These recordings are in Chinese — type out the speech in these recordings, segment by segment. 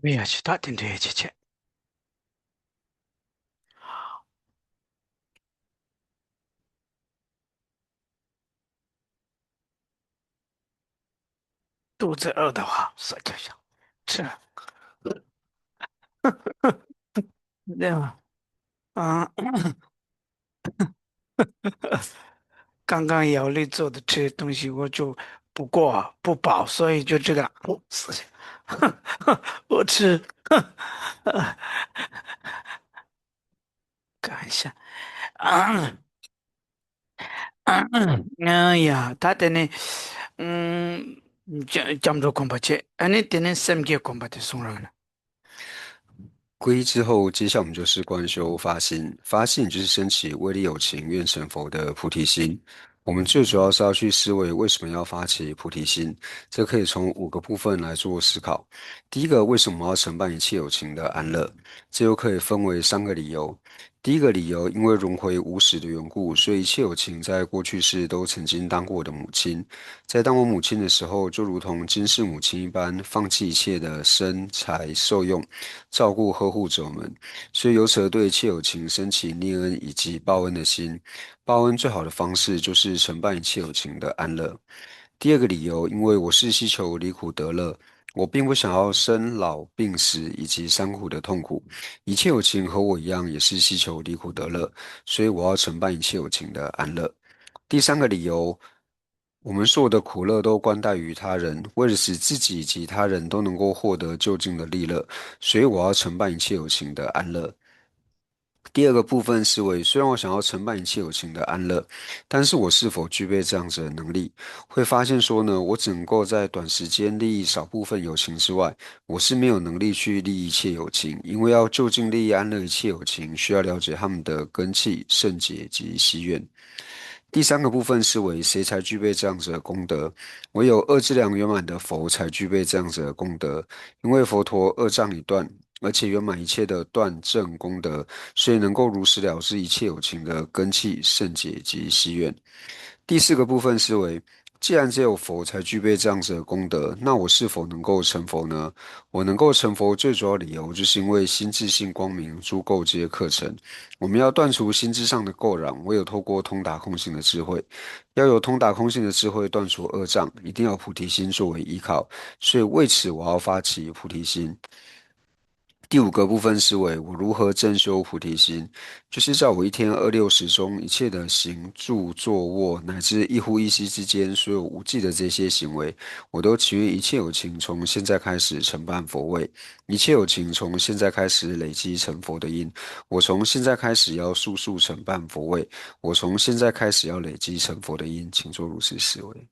没有去打点这些钱，肚子饿的话，说就想吃，对吧？啊，刚刚姚丽做的这些东西，我就不饱，所以就这个事情，我吃，看一下啊。哎呀，他等你，嗯，讲不着恐怕去，你等你什么叫恐怕的送人了？皈依之后，接下来我们就是观修发心。发心就是升起为利有情、愿成佛的菩提心。我们最主要是要去思维为什么要发起菩提心，这可以从5个部分来做思考。第一个，为什么要承办一切有情的安乐？这又可以分为3个理由。第一个理由，因为轮回无始的缘故，所以一切有情在过去世都曾经当过我的母亲。在当我母亲的时候，就如同今世母亲一般，放弃一切的身财受用，照顾呵护着我们，所以由此而对一切有情升起念恩以及报恩的心。报恩最好的方式就是承办一切有情的安乐。第二个理由，因为我是希求离苦得乐，我并不想要生老病死以及三苦的痛苦。一切有情和我一样，也是希求离苦得乐，所以我要承办一切有情的安乐。第三个理由，我们所有的苦乐都关待于他人，为了使自己以及他人都能够获得就近的利乐，所以我要承办一切有情的安乐。第二个部分思维，虽然我想要承办一切有情的安乐，但是我是否具备这样子的能力？会发现说呢，我只能够在短时间利益少部分有情之外，我是没有能力去利益一切有情，因为要就近利益安乐一切有情，需要了解他们的根器、圣洁及希愿。第三个部分是为谁才具备这样子的功德？唯有二质量圆满的佛才具备这样子的功德，因为佛陀二障已断，而且圆满一切的断正功德，所以能够如实了知一切有情的根器、圣解及希愿。第四个部分是为，既然只有佛才具备这样子的功德，那我是否能够成佛呢？我能够成佛最主要理由，就是因为心智性光明，诸垢这些课程。我们要断除心智上的垢壤，唯有透过通达空性的智慧。要有通达空性的智慧断除恶障，一定要菩提心作为依靠。所以为此，我要发起菩提心。第5个部分是为我如何正修菩提心，就是在我一天26时中，一切的行住坐卧，乃至一呼一吸之间，所有无记的这些行为，我都祈愿一切有情从现在开始承办佛位，一切有情从现在开始累积成佛的因。我从现在开始要速速承办佛位，我从现在开始要累积成佛的因，请做如是思维。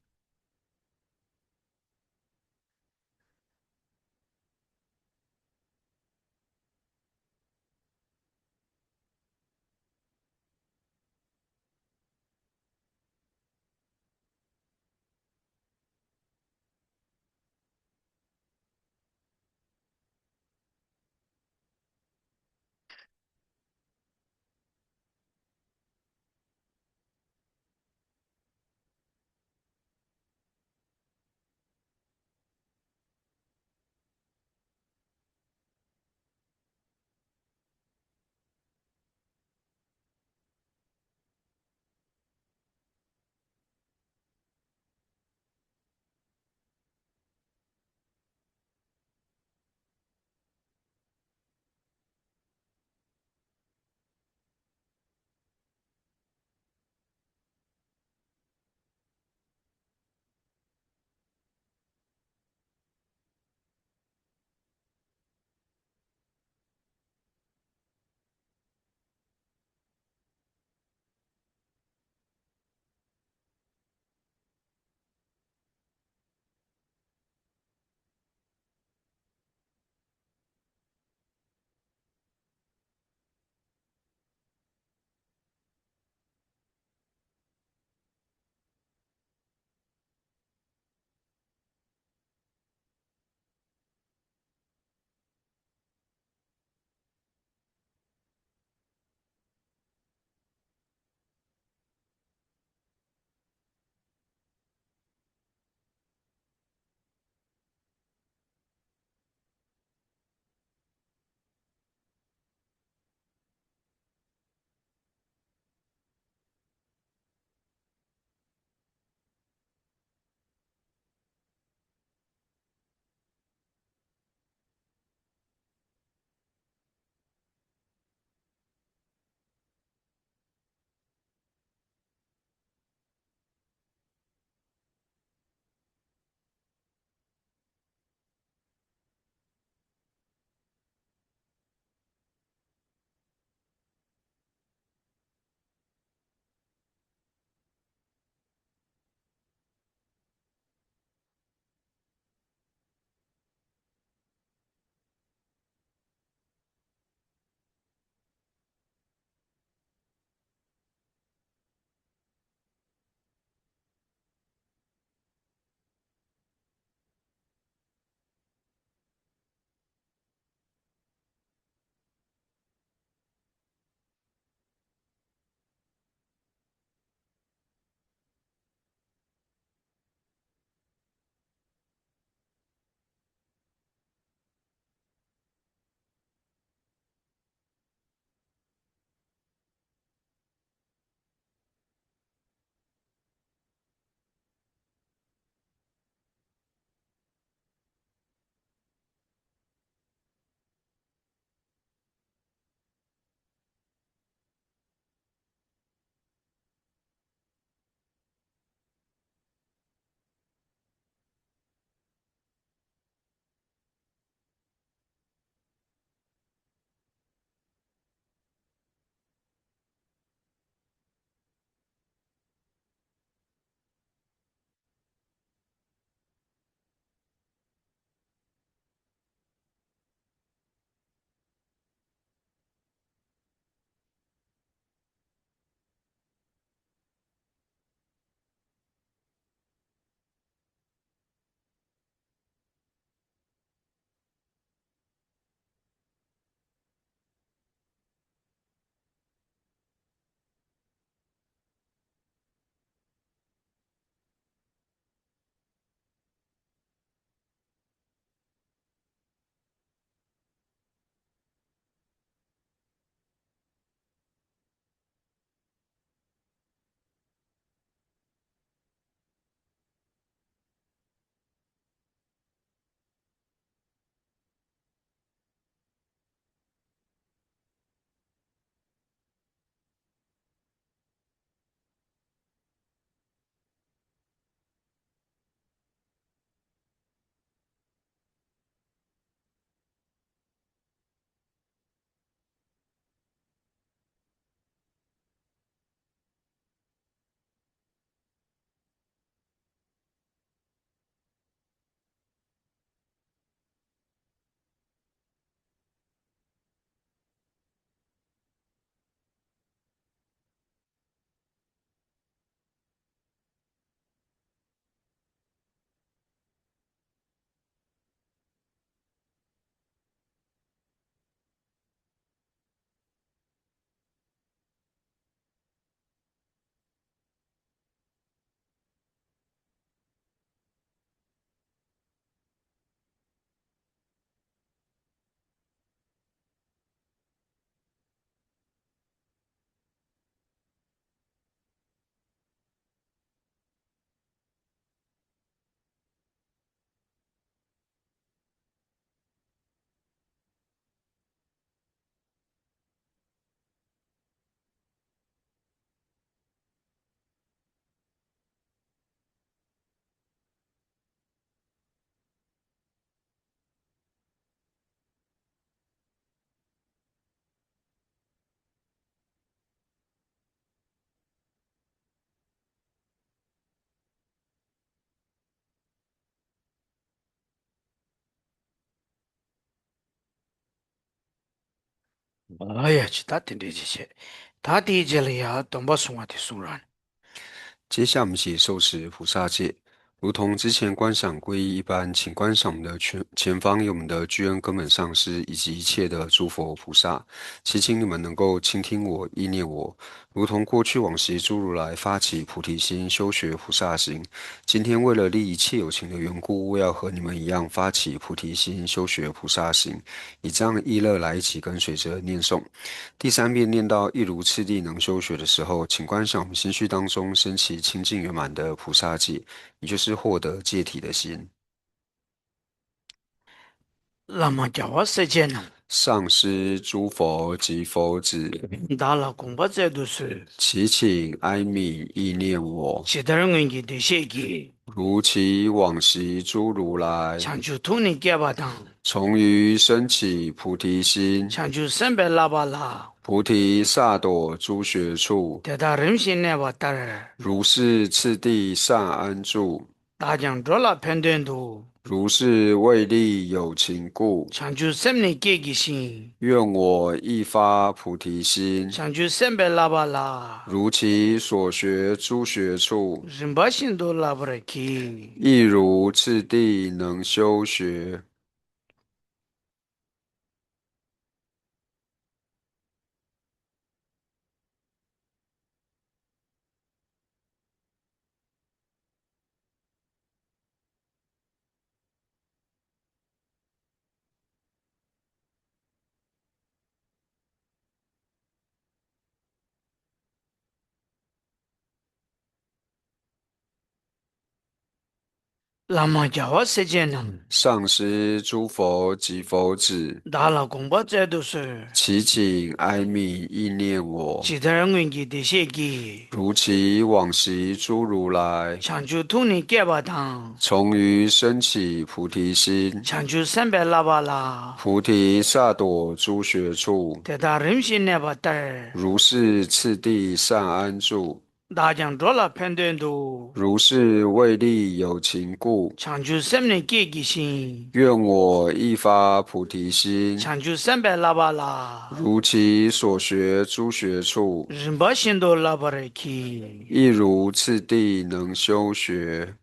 哎呀，去他听的这些，他的这里呀，东北松啊的松软，接下我们起受持菩萨戒，如同之前观想皈依一般，请观想我们的前方有我们的居恩根本上师以及一切的诸佛菩萨，祈请你们能够倾听我、意念我，如同过去往昔诸如来发起菩提心、修学菩萨行。今天为了利一切有情的缘故，我要和你们一样发起菩提心、修学菩萨行，以这样意乐来一起跟随着念诵。第三遍念到一如次第能修学的时候，请观想我们心绪当中升起清净圆满的菩萨戒，也就是获得戒体的心。那么叫我时间呢，上师诸佛及佛子，大了公布这都是祈请哀悯意念我，其他人给的写给，如其往昔诸如来，抢救土地给吧当，从于升起菩提心，抢救三百拉巴拉，菩提萨埵诸学处，得他人心呢吧得儿，如是次第善安住，大将做了判断图，如是为利有情故。抢救生命给个心，愿我一发菩提心，抢救三百拉巴拉，如其所学诸学处，人把心都拉不来去。亦如次第能修学。那么叫我时间呢？上师诸佛及佛子，大了公布这都是祈请哀悯意念我，其他人给的写给，如其往昔诸如来，抢救土地给吧当，从于升起菩提心，抢救三百拉巴拉，菩提萨埵诸学处，得他人心呢吧得儿，如是次第善安住，大将做了判断图，如是为利有情故。抢救生命给个心，愿我一发菩提心，抢救三百拉巴拉，如其所学诸学处，人把心都拉不来去。亦如次第能修学。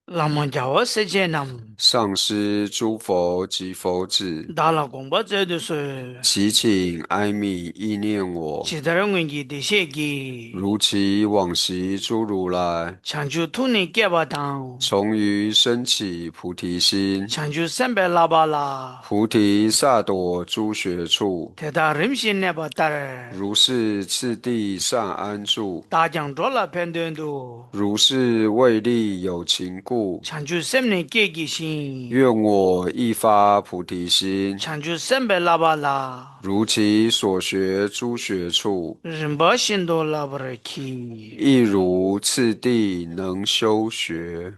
那么叫我时间呢？上师诸佛及佛子，大了公布这都是祈请哀悯意念我，其他人给的写给。如其往昔诸如来，抢救土地给吧当，从于升起菩提心，抢救三百拉巴拉，菩提萨埵诸学处，得他人心呢吧得儿，如是次第善安住，大将做了判断图，如是为利有情故。抢救生命给个心，愿我一发菩提心，抢救三百拉巴拉，如其所学诸学处，人把心都拉不来去。亦如次第能修学。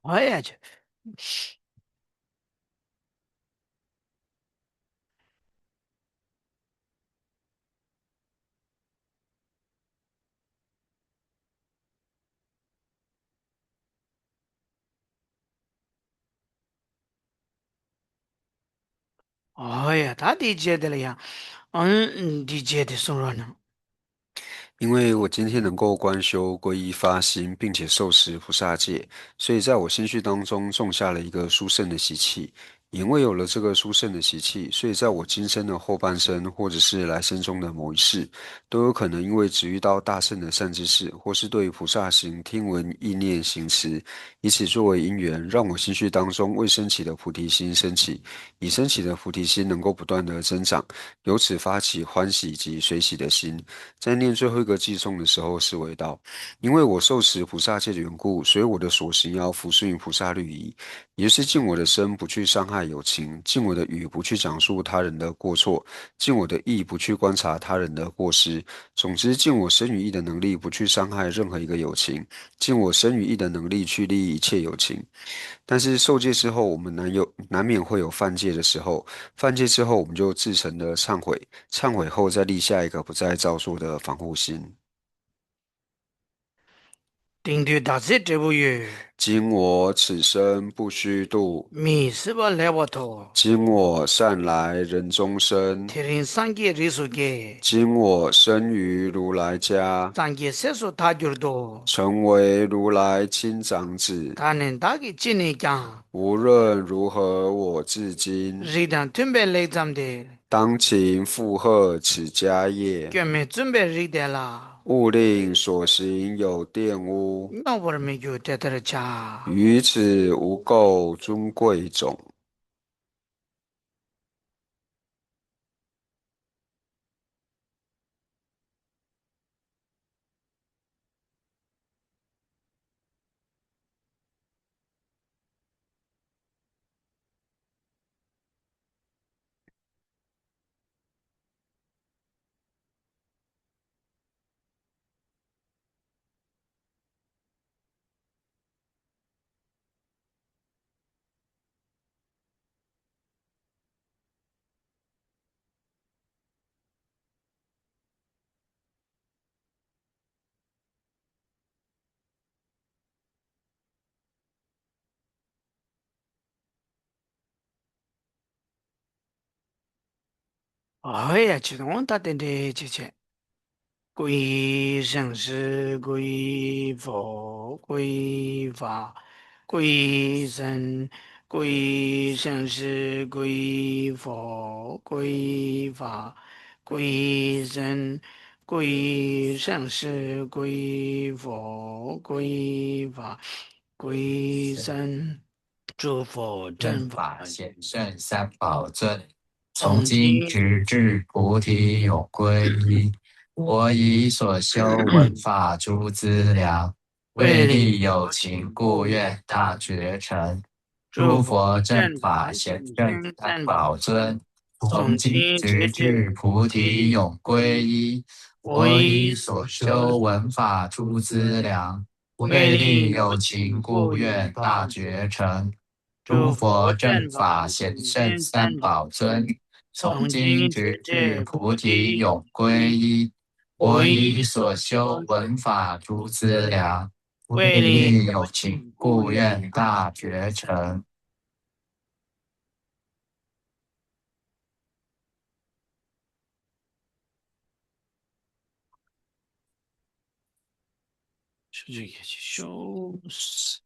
哎呀去，哎呀，他的觉得了呀，理解的说了呢。因为我今天能够观修皈依发心，并且受持菩萨戒，所以在我心绪当中种下了一个殊胜的习气。因为有了这个殊胜的习气，所以在我今生的后半生，或者是来生中的某一世，都有可能因为只遇到大圣的善知识，或是对于菩萨行听闻意念行持，以此作为因缘，让我心绪当中未升起的菩提心升起，已升起的菩提心能够不断的增长，由此发起欢喜及随喜的心。在念最后一个偈颂的时候，是为道：因为我受持菩萨戒的缘故，所以我的所行要服顺于菩萨律仪，也就是尽我的身不去伤害有情，尽我的语不去讲述他人的过错，尽我的意不去观察他人的过失。总之，尽我身语意的能力不去伤害任何一个有情，尽我身语意的能力去利益一切有情。但是受戒之后，我们难免会有犯戒的时候，犯戒之后，我们就自诚的忏悔，忏悔后再立下一个不再造作的防护心。顶对大师这部语，今我此生不虚度，米是不来我头，今我善来人中生，铁人三界里数给，今我生于如来家，三界色素他就多，成为如来亲长子。他能打给今年讲，无论如何，我至今日当准备来咱们的，当勤负荷此家业。专门准备日的啦，勿令所行有玷污，那我们就在这儿讲。于此无垢尊贵种。哎呀，其中他等的姐姐。归生是归佛，归法，归生，归生是归佛，归法，归生，归生是归佛，归法，归生。诸佛正法显圣三宝尊，从从今今直至菩提永归依。我以所修闻法诸资粮，为利有情，故愿大觉成。诸诸佛佛正正法法显显圣三真三宝宝尊，从从今今直直至至菩提永归依。我以所修闻法诸资粮，为利有情，故愿大觉成。诸佛正法显圣三宝尊，从今直至菩提永归依。我以所修闻法诸资粮，为利有情，故愿大觉成。是这个修饰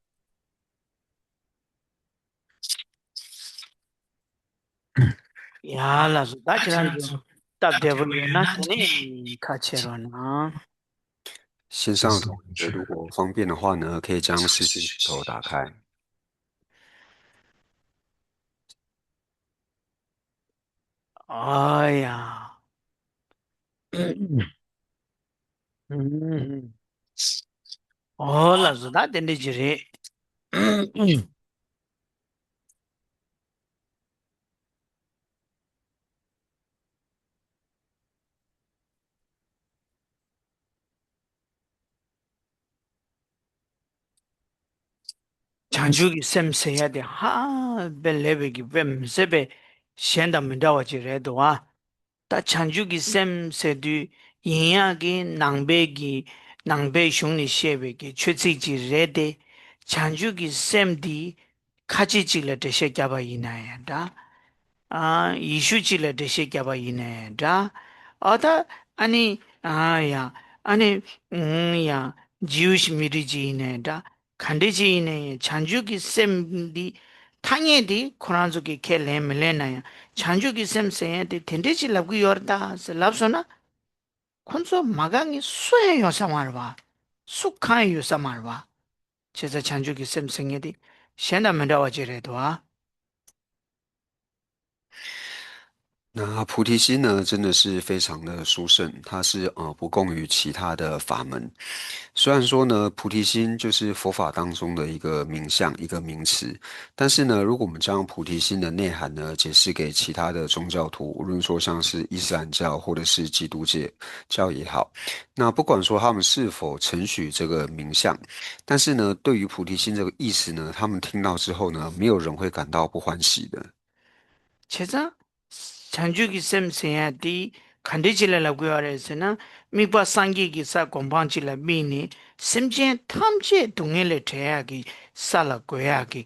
呀，老师打起来就打不不远，那肯定卡起了呢。线上的同学如果方便的话呢，可以将视讯镜头打开。哎呀，嗯嗯，哦，老师打点的就是，长久的审视一点，哈，别那边个别不是别，现在没到我这来的啊。他长久的审视的，营养的南北的南北兄弟协会的，确实是热的，长久的审的，卡起起了这些家伙以内呀的。 이슈지를 대시 갸바이네 다 어다 아니 야 지우시 미리지네 다 간데지네 잔주기 셈디 탕에디 코란족이 켈레멜레나야 잔주기 셈세에디 텐데지 랍고 요르다 랍소나 콘소 마강이 수해요 사마르바 수카요 사마르바 제자 잔주기 셈생에디 셴다면다와지레도아 那菩提心呢，真的是非常的殊胜，它是不共于其他的法门。虽然说呢，菩提心就是佛法当中的一个名相、一个名词，但是呢，如果我们将菩提心的内涵呢解释给其他的宗教徒，无论说像是伊斯兰教或者是基督教也好，那不管说他们是否承许这个名相，但是呢，对于菩提心这个意思呢，他们听到之后呢，没有人会感到不欢喜的。 제자 chanjuki semseya di khandechila la guyarayasana mikpa sangi ki sa gombangchila mini semchen tamche dungele thaya ki sa la guya ki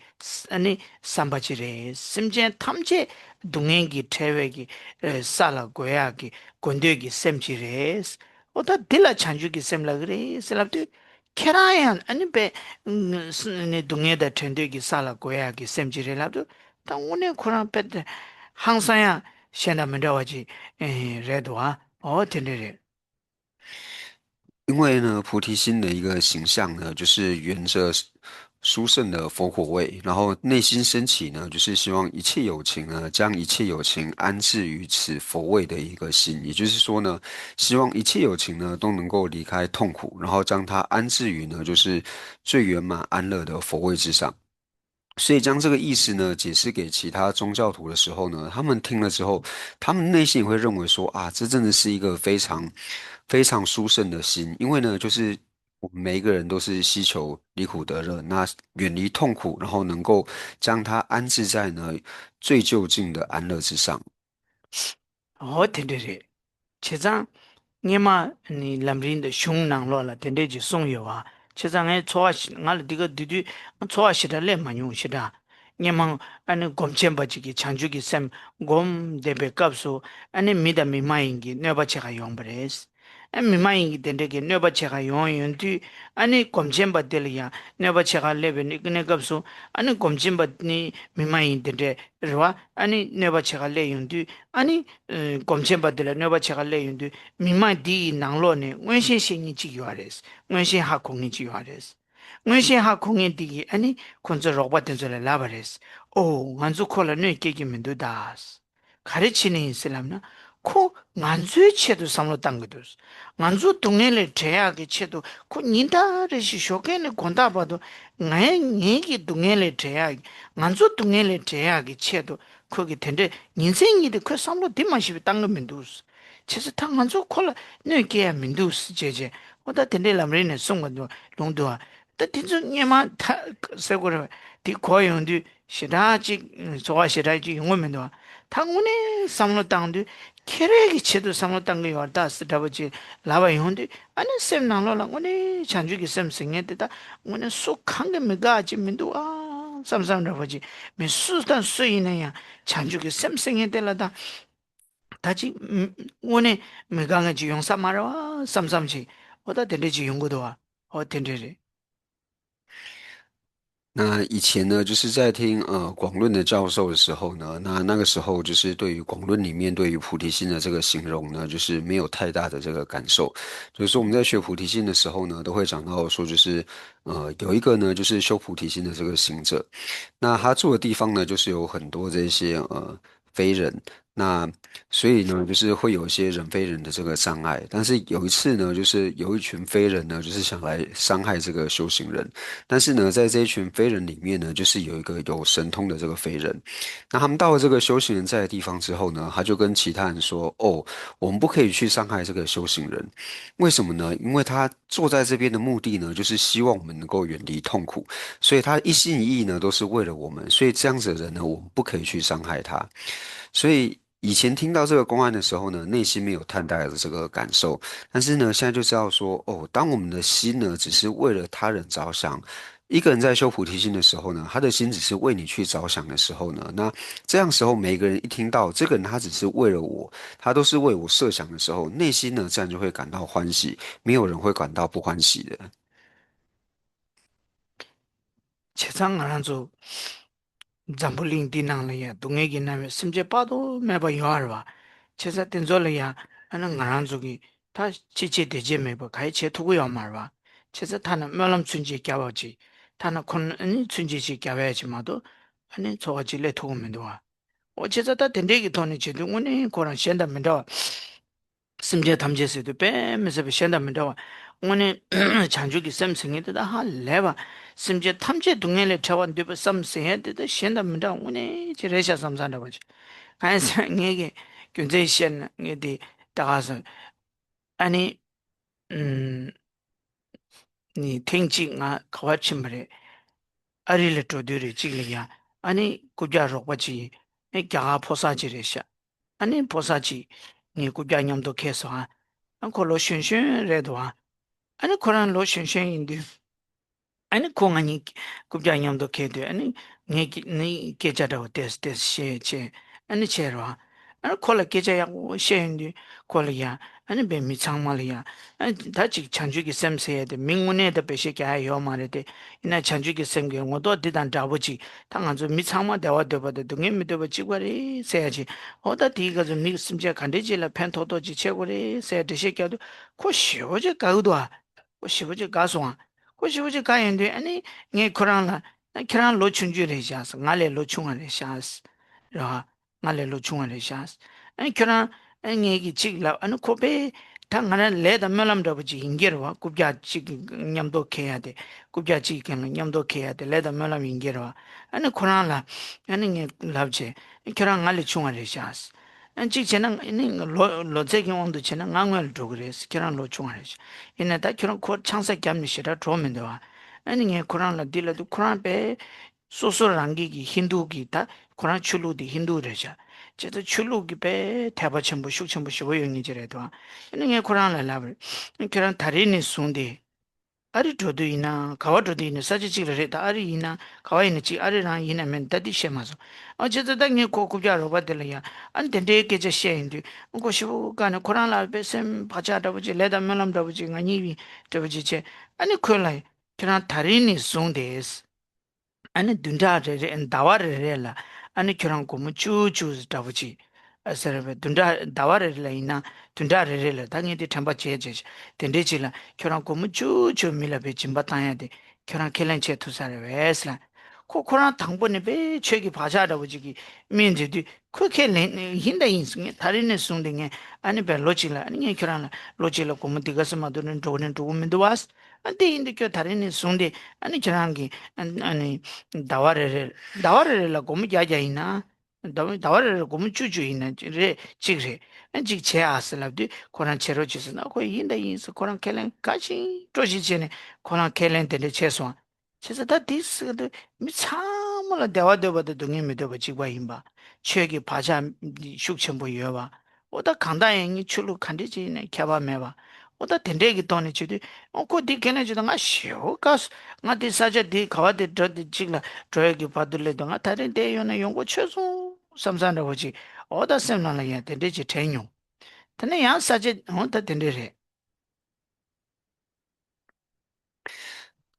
ane sambachire semchen tamche dungen ki thaya ki sa la guya ki gondyo ki semchire oda dila chanjuki semla gire salabdu kerayan ane pe dungen da thendo ki sa la guya ki semchire labdu ta une kurang pet 항상 现在没着急，热度啊，听着的。因为呢，菩提心的一个形象呢，就是沿着殊胜的佛果位，然后内心升起呢，就是希望一切有情呢，将一切有情安置于此佛位的一个心。也就是说呢，希望一切有情呢都能够离开痛苦，然后将它安置于呢，就是最圆满安乐的佛位之上。所以将这个意思呢解释给其他宗教徒的时候呢，他们听了之后，他们内心也会认为说啊，这真的是一个非常殊胜的心，因为呢，就是我们每一个人都是希求离苦得乐，那远离痛苦，然后能够将它安置在呢最就近的安乐之上。听着的。其实你람린의 흉낭로라 텐데지 송요와 세상에 좋아시 날 디가 디디 좋아시달래 많이 오시다 냐만 아니 곰쳔바지기 창주기 샘곰 데베캅소 아니 미다 미마인기 네바체가 용브레스 미마인기 텐데기 네바체가 용연디 아니 곰쳔바델이야 네바체가 레베니 그네캅소 아니 곰쳔바니 미마인 텐데 르와 아니 네바체가 레윤디 아니 곰쳔바델 네바체가 레윤디 미마 디 낭로네 원신 신이 지요하레스 원신 하콩이 지요하레스 원신 하콩이 디 아니 콘저 로바든 저 라바레스 오 만주 콜라 네 깨기면도다스 가르치는 이슬람나 코 만주의 체도 삼로 당거도스 만주 동네를 제하게 체도 코 닌다르시 쇼케네 건다 봐도 나의 얘기 동네를 제하게 만주 동네를 제하게 체도 거기 텐데 인생이데 그 삼로 디마시 당거면도스其实他们做过了，那个民都是姐姐，我到天天那么人送我多弄多啊，但听说你妈他说过了，的可用的，其他几做其他几我们多，他我呢上了当的，开了个车都上了当个要打死他不去，老板用的，俺那什么了，我呢常去给什么生意的，我呢所看的没个几民都啊，什么什么的不去，没数单数一那样，常去给什么生意的了的。 다지 오늘 메강에 지용 삼마라 삼삼치 어다 된대 지용 거도 와 된대리 那以前呢，就是在听广论的教授的时候呢，那个时候就是对于广论里面对于菩提心的这个形容呢，就是没有太大的这个感受。就是说我们在学菩提心的时候呢，都会讲到说，就是有一个呢，就是修菩提心的这个行者，那他住的地方呢，就是有很多这些非人。那所以呢，就是会有一些人非人的这个障碍，但是有一次呢，就是有一群非人呢，就是想来伤害这个修行人，但是呢，在这一群非人里面呢，就是有一个有神通的这个非人。那他们到了这个修行人在的地方之后呢，他就跟其他人说：“哦，我们不可以去伤害这个修行人，为什么呢？因为他坐在这边的目的呢，就是希望我们能够远离痛苦，所以他一心一意呢都是为了我们，所以这样子的人呢，我们不可以去伤害他。所以。”以前听到这个公案的时候呢，内心没有太大的这个感受，但是呢，现在就知道说，哦，当我们的心呢，只是为了他人着想，一个人在修菩提心的时候呢，他的心只是为你去着想的时候呢，那这样时候每一个人一听到这个人他只是为了我，他都是为我设想的时候，内心呢自然就会感到欢喜，没有人会感到不欢喜的。세상 안한조 잠불링 디낭래야 동해기 나면 심지어 봐도 매번 요하르와 제사 된졸래야 하는 안한족이 다 지체 되지 매번 가이체 두고요 말와 제사 타는 mellom 춘지 껴버지 타는 콘은 춘지지 껴야지마도 아니 저거질래 도우면도 와 어째서 다 된대기 돈이 지도 오늘 고랑 시한다면도 심지어 담제스도 빼면서 시한다면도 오늘 장주기 샘승이다 할래봐 심지어 탐제 동네를 차원 되버 썸생해도 시한다면도 오늘 지레샤 삼산다 보지 간사 이게 굉장히 시한 이게 따가서 아니 음 니 탱징아 가와침을 아리를 도들이 지리야 아니 구자로 같이 이 갸가 포사지레샤 아니 포사지 니 구자냠도 계속 콜로 슌슌레도 아니 코란 로 슌슌인데 아니 공안이 kubja kedo ani ni keja test she ani chero ani kola keja ya she ndi kola ya ani be mi changma ya ani da chi chanju ki semse de mingune de be she kya yo ma de ina chanju ki semge ngo do de dan da boji 당한 좀 미창마 대화 되버도 등에 믿어 지고리 세야지 어다 디가 좀 미 심지어 간대질라 펜토도지 최고리 세 드시켜도 코 쉬어지 가우도아 코 쉬어지 가소아 고시고시 가는데 아니 네 코란라 키란 로춘주를 샤스 나래 로충을 샤스 라 나래 로충을 샤스 아니 키란 아니 얘기 찍라 아니 코베 당하나 레다 멜람도 버지 인게르와 굽자 찍 냠도 해야 돼 굽자 찍 냠도 해야 돼 레다 멜람 인게르와 아니 코란라 아니 네 랍제 키란 나래 충을 샤스 안 찍지는 있는 로제기 온도 지는 강월 도그레스 키란 로충을 샤 이나다 그런 코 창사 겸니시라 dromendo와 아니 쿠란라 딜라도 쿠란 베 소소랑기기 힌두기다 쿠란 출루디 힌두르자 제도 출루기 베 대바첨부 숙첨부 시고용이지래도 아니 쿠란라 라블 그런 다리니 순데 아리 도도이나 가와도이나 사지지르다 아리이나 가와이나지 아리랑 이나면 다디셰마서 어제도 당에 고급자로 받들이야 안 된대게 저 셰인데 고시부가는 코란라 베셈 바자다부지 레다멜람다부지 아니비 저부지체 아니 콜라이 그런 다리니 송데스 아니 둔다레 엔 다와레레라 아니 그런 고무 쭈쭈 다부지 아서베 둔다 다와레레이나 둔다레레라 당연히 탐바 제제 된대지라 그런 고무 쭈쭈 밀라베 짐바타야데 그런 켈렌체 투사레 웨스라 코코나 당번에 배 책이 바자다부지기 민지디 그렇게 힌다 인승에 다리네 송딩에 아니 배 로질라 아니 그런 로질라 고무 디가서 마도는 도는 도면도 와스 안데 인디켜 다리네 송데 아니 저랑기 아니 다와레라 고무 야자이나 다와레라 고무 쭈쭈이나 제 지그레 안지 제아슬라디 코란 체로지스나 고 인다 인스 코란 켈렌 가시 조지체네 코란 켈렌데 체소 그래서 다 디스도 미참을 대화되어도 등에 믿어봐 지과 임바 최기 바자 숙천부 여와 오다 강다행이 출루 간디지네 개발매봐 오다 된대기 돈이 주디 어그 걔네 주다가 쉬어 가스 나디 사자 디 가와디 드디 지라 저기 받을래도 나 다른 데요나 용고 최소 삼산다 보지 오다 셈나야 된대지 태용 근데 야 사자 온다 된대래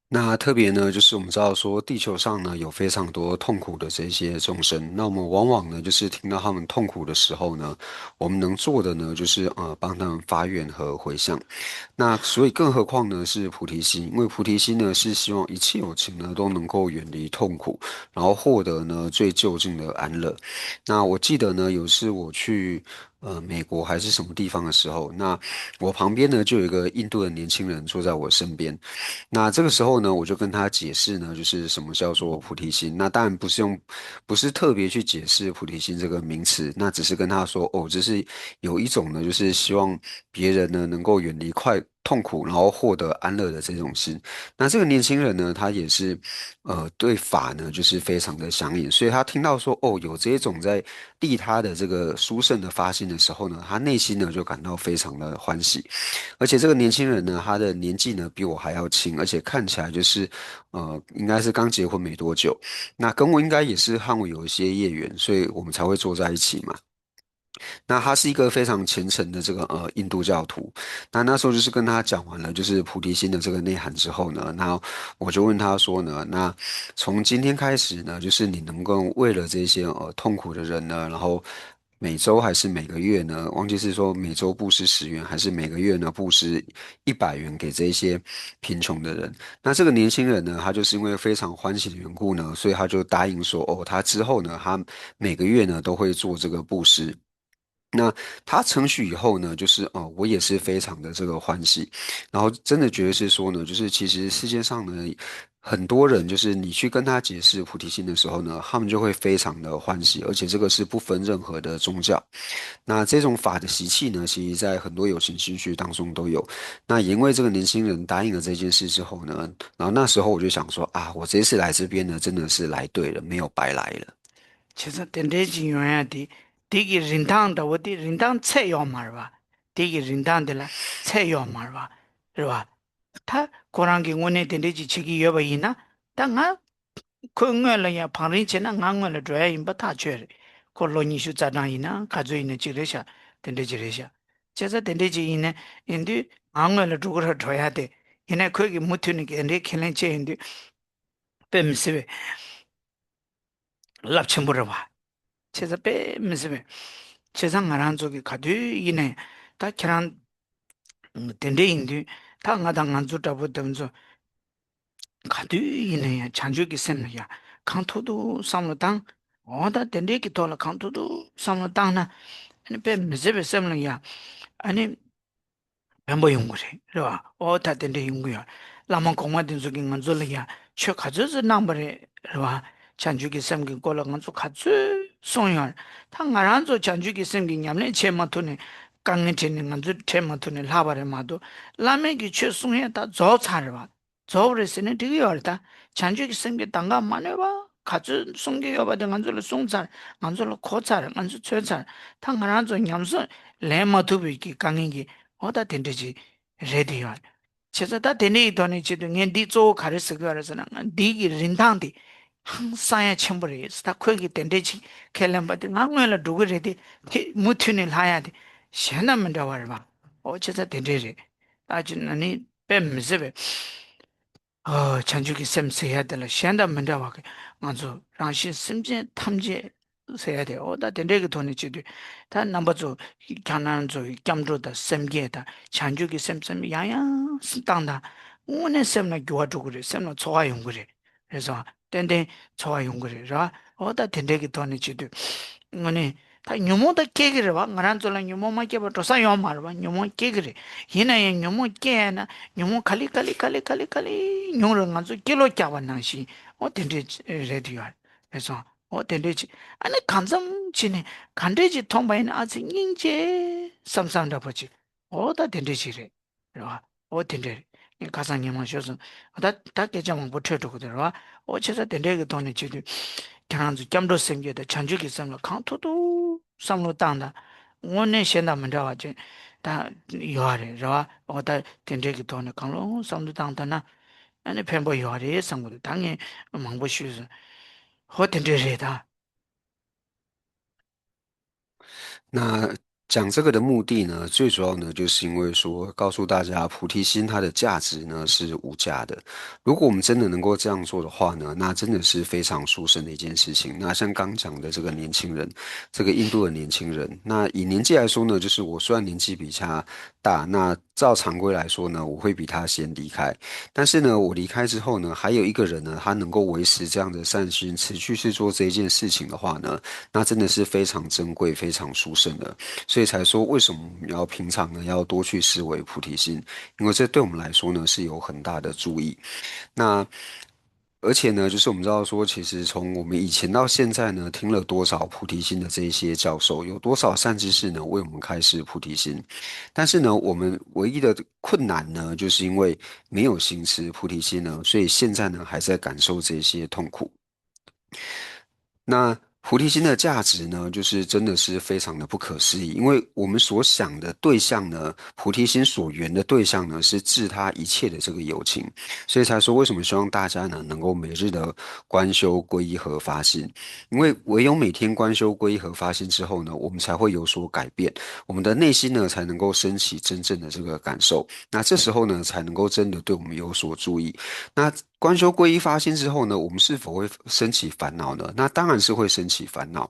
那特别呢，就是我们知道说，地球上呢有非常多痛苦的这些众生，那我们往往呢就是听到他们痛苦的时候呢，我们能做的呢就是帮他们发愿和回向。那所以更何况呢是菩提心，因为菩提心呢是希望一切有情呢都能够远离痛苦，然后获得呢最就近的安乐。那我记得呢有一次我去美国还是什么地方的时候，那我旁边呢就有一个印度的年轻人坐在我身边。那这个时候呢，我就跟他解释呢，就是什么叫做菩提心。那当然不是特别去解释菩提心这个名词，那只是跟他说，哦，这是有一种呢，就是希望别人呢能够远离痛苦，然后获得安乐的这种心。那这个年轻人呢，他也是对法呢就是非常的相应，所以他听到说哦有这种在利他的这个殊胜的发心的时候呢，他内心呢就感到非常的欢喜。而且这个年轻人呢，他的年纪呢比我还要轻，而且看起来就是应该是刚结婚没多久，那跟我应该也是和我有一些业缘，所以我们才会坐在一起嘛。那他是一个非常虔诚的这个印度教徒。那时候就是跟他讲完了就是菩提心的这个内涵之后呢，那我就问他说呢，那从今天开始呢，就是你能够为了这些痛苦的人呢，然后每周还是每个月呢，忘记是说每周布施10元，还是每个月呢布施100元给这些贫穷的人。那这个年轻人呢，他就是因为非常欢喜的缘故呢，所以他就答应说，哦，他之后呢，他每个月呢都会做这个布施。那他承许以后呢，就是我也是非常的这个欢喜，然后真的觉得是说呢，就是其实世界上呢，很多人就是你去跟他解释菩提心的时候呢，他们就会非常的欢喜，而且这个是不分任何的宗教。那这种法的习气呢，其实在很多有情绪学当中都有。那也因为这个年轻人答应了这件事之后呢，然后那时候我就想说啊，我这次来这边呢，真的是来对了，没有白来了。其实点这几元啊的，这个人堂的我的人堂菜要嘛是吧？这个人堂的了菜要嘛是吧？他果然给我那点这几吃个药吧伊那，但俺看我了呀，旁人前那俺我了主要因不他缺的，可老你就咋张伊那，看做伊那几了下，点这几了下，接着点这几伊呢，因的俺我了如果说主要的，因为可以木头那个人看来这因的，别没事呗，拉全部了吧。제가 빼면서 세상 알아 저기 가도 이네 다 그냥 된대인데 다 나당 안 좋다 보면서 가도 이네 장주기 셈이야 강토도 삼로당 어다 된대기 돌아 강토도 삼로당나 아니 빼면서 셈이야 아니 멤버 연구래 그래 어다 된대 연구야 라만 공화된 속에 안 졸이야 최 가져서 남버래 그래 chanjuki semki kola nganzu katsu songyo ta ngaranzo chanjuki semki nyamne che matune kangen tene nganzu che matune labare mato lame ki che songyo ta zo tsarwa zo bre sene digi yor ta chanjuki semki tanga mane ba katsu songyo yoba de nganzu le song tsar nganzu le ko tsar nganzu che tsar ta ngaranzo nyamso le matubi ki kangen ki oda tendeji redi yor chesa ta tende itone chido ngen di zo kare sigi yor sana di ki rintang 항상 첨부를 다 거기 된대지 켈렘바데 나무에라 두그레데 무튜네 하야데 시나면 다와봐 어째서 된대지 아주나니 뱀스베 chanjuki sem seya dala shenda menda wake nganzo rangshi simje tamje seya de oda dendegi toni chidu ta namba zo kyanan zo kyamdro da semge da chanjuki sem yang tangda une semna gyua dhugure semna chowa yungure 그래서 땡땡 chowa yungure ra oda dendegi toni chidu ngone 다 nyumoda kegire wa ngaran zola nyumoma keba tosa yomar wa nyumo kegire hina ya nyumo kena nyumo kali nyungro nganzo kilo kyawa nangshi o tende ready war 그래서 o tende chi ane kanzam chine kandeji 통바인 아직 인제 samsamda 보지 오다 tende chi re o tende ni 가상 nyama shoso 다 깨자만 못해도 그대로 오 쳐서 tende 그 돈이 지도 kanzu kyamdo semge da chanju ki semla kang to to samlo tangda ngone shenda menda wa je da yare ra o da tende ki to ne kang lo samlo tangda na ane pembo yare samgo da 당에 망보 쉬서 ho tende re da 那讲这个的目的呢，最主要呢，就是因为说告诉大家，菩提心它的价值呢是无价的。如果我们真的能够这样做的话呢，那真的是非常殊胜的一件事情。那像刚讲的这个年轻人，这个印度的年轻人，那以年纪来说呢，就是我虽然年纪比他大，那照常规来说呢，我会比他先离开。但是呢，我离开之后呢，还有一个人呢，他能够维持这样的善心，持续去做这一件事情的话呢，那真的是非常珍贵、非常殊胜的。所以才说为什么我们要平常呢要多去思维菩提心，因为这对我们来说呢是有很大的注意。那而且呢，就是我们知道说，其实从我们以前到现在呢，听了多少菩提心的这一些教授，有多少善知识呢为我们开示菩提心，但是呢，我们唯一的困难呢，就是因为没有行持菩提心呢，所以现在呢还在感受这些痛苦。那菩提心的价值呢，就是真的是非常的不可思议，因为我们所想的对象呢，菩提心所缘的对象呢，是治他一切的这个有情，所以才说为什么希望大家呢能够每日的观修皈依和发心，因为唯有每天观修皈依和发心之后呢，我们才会有所改变，我们的内心呢才能够升起真正的这个感受，那这时候呢才能够真的对我们有所注意。那观修皈依发心之后呢，我们是否会升起烦恼呢？那当然是会升起烦恼。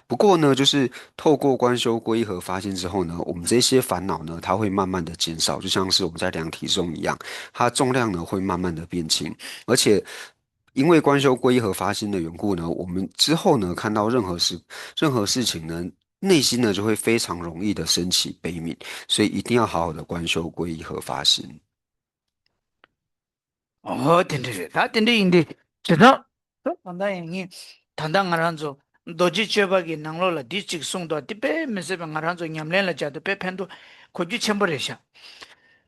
不过呢，就是透过观修皈依和发心之后呢，我们这些烦恼呢，它会慢慢的减少，就像是我们在量体重一样，它重量呢会慢慢的变轻，而且因为观修皈依和发心的缘故呢，我们之后呢看到任何事情呢，内心呢就会非常容易的升起悲悯，所以一定要好好的观修皈依和发心。된대. 다 된대 인데. 제가 단다 양이 단다 가란조 도지 쳬바기 낭로라 디직 송도 디베 메세베 가란조 냠lela 자도 베펜도 고지 쳬버레샤.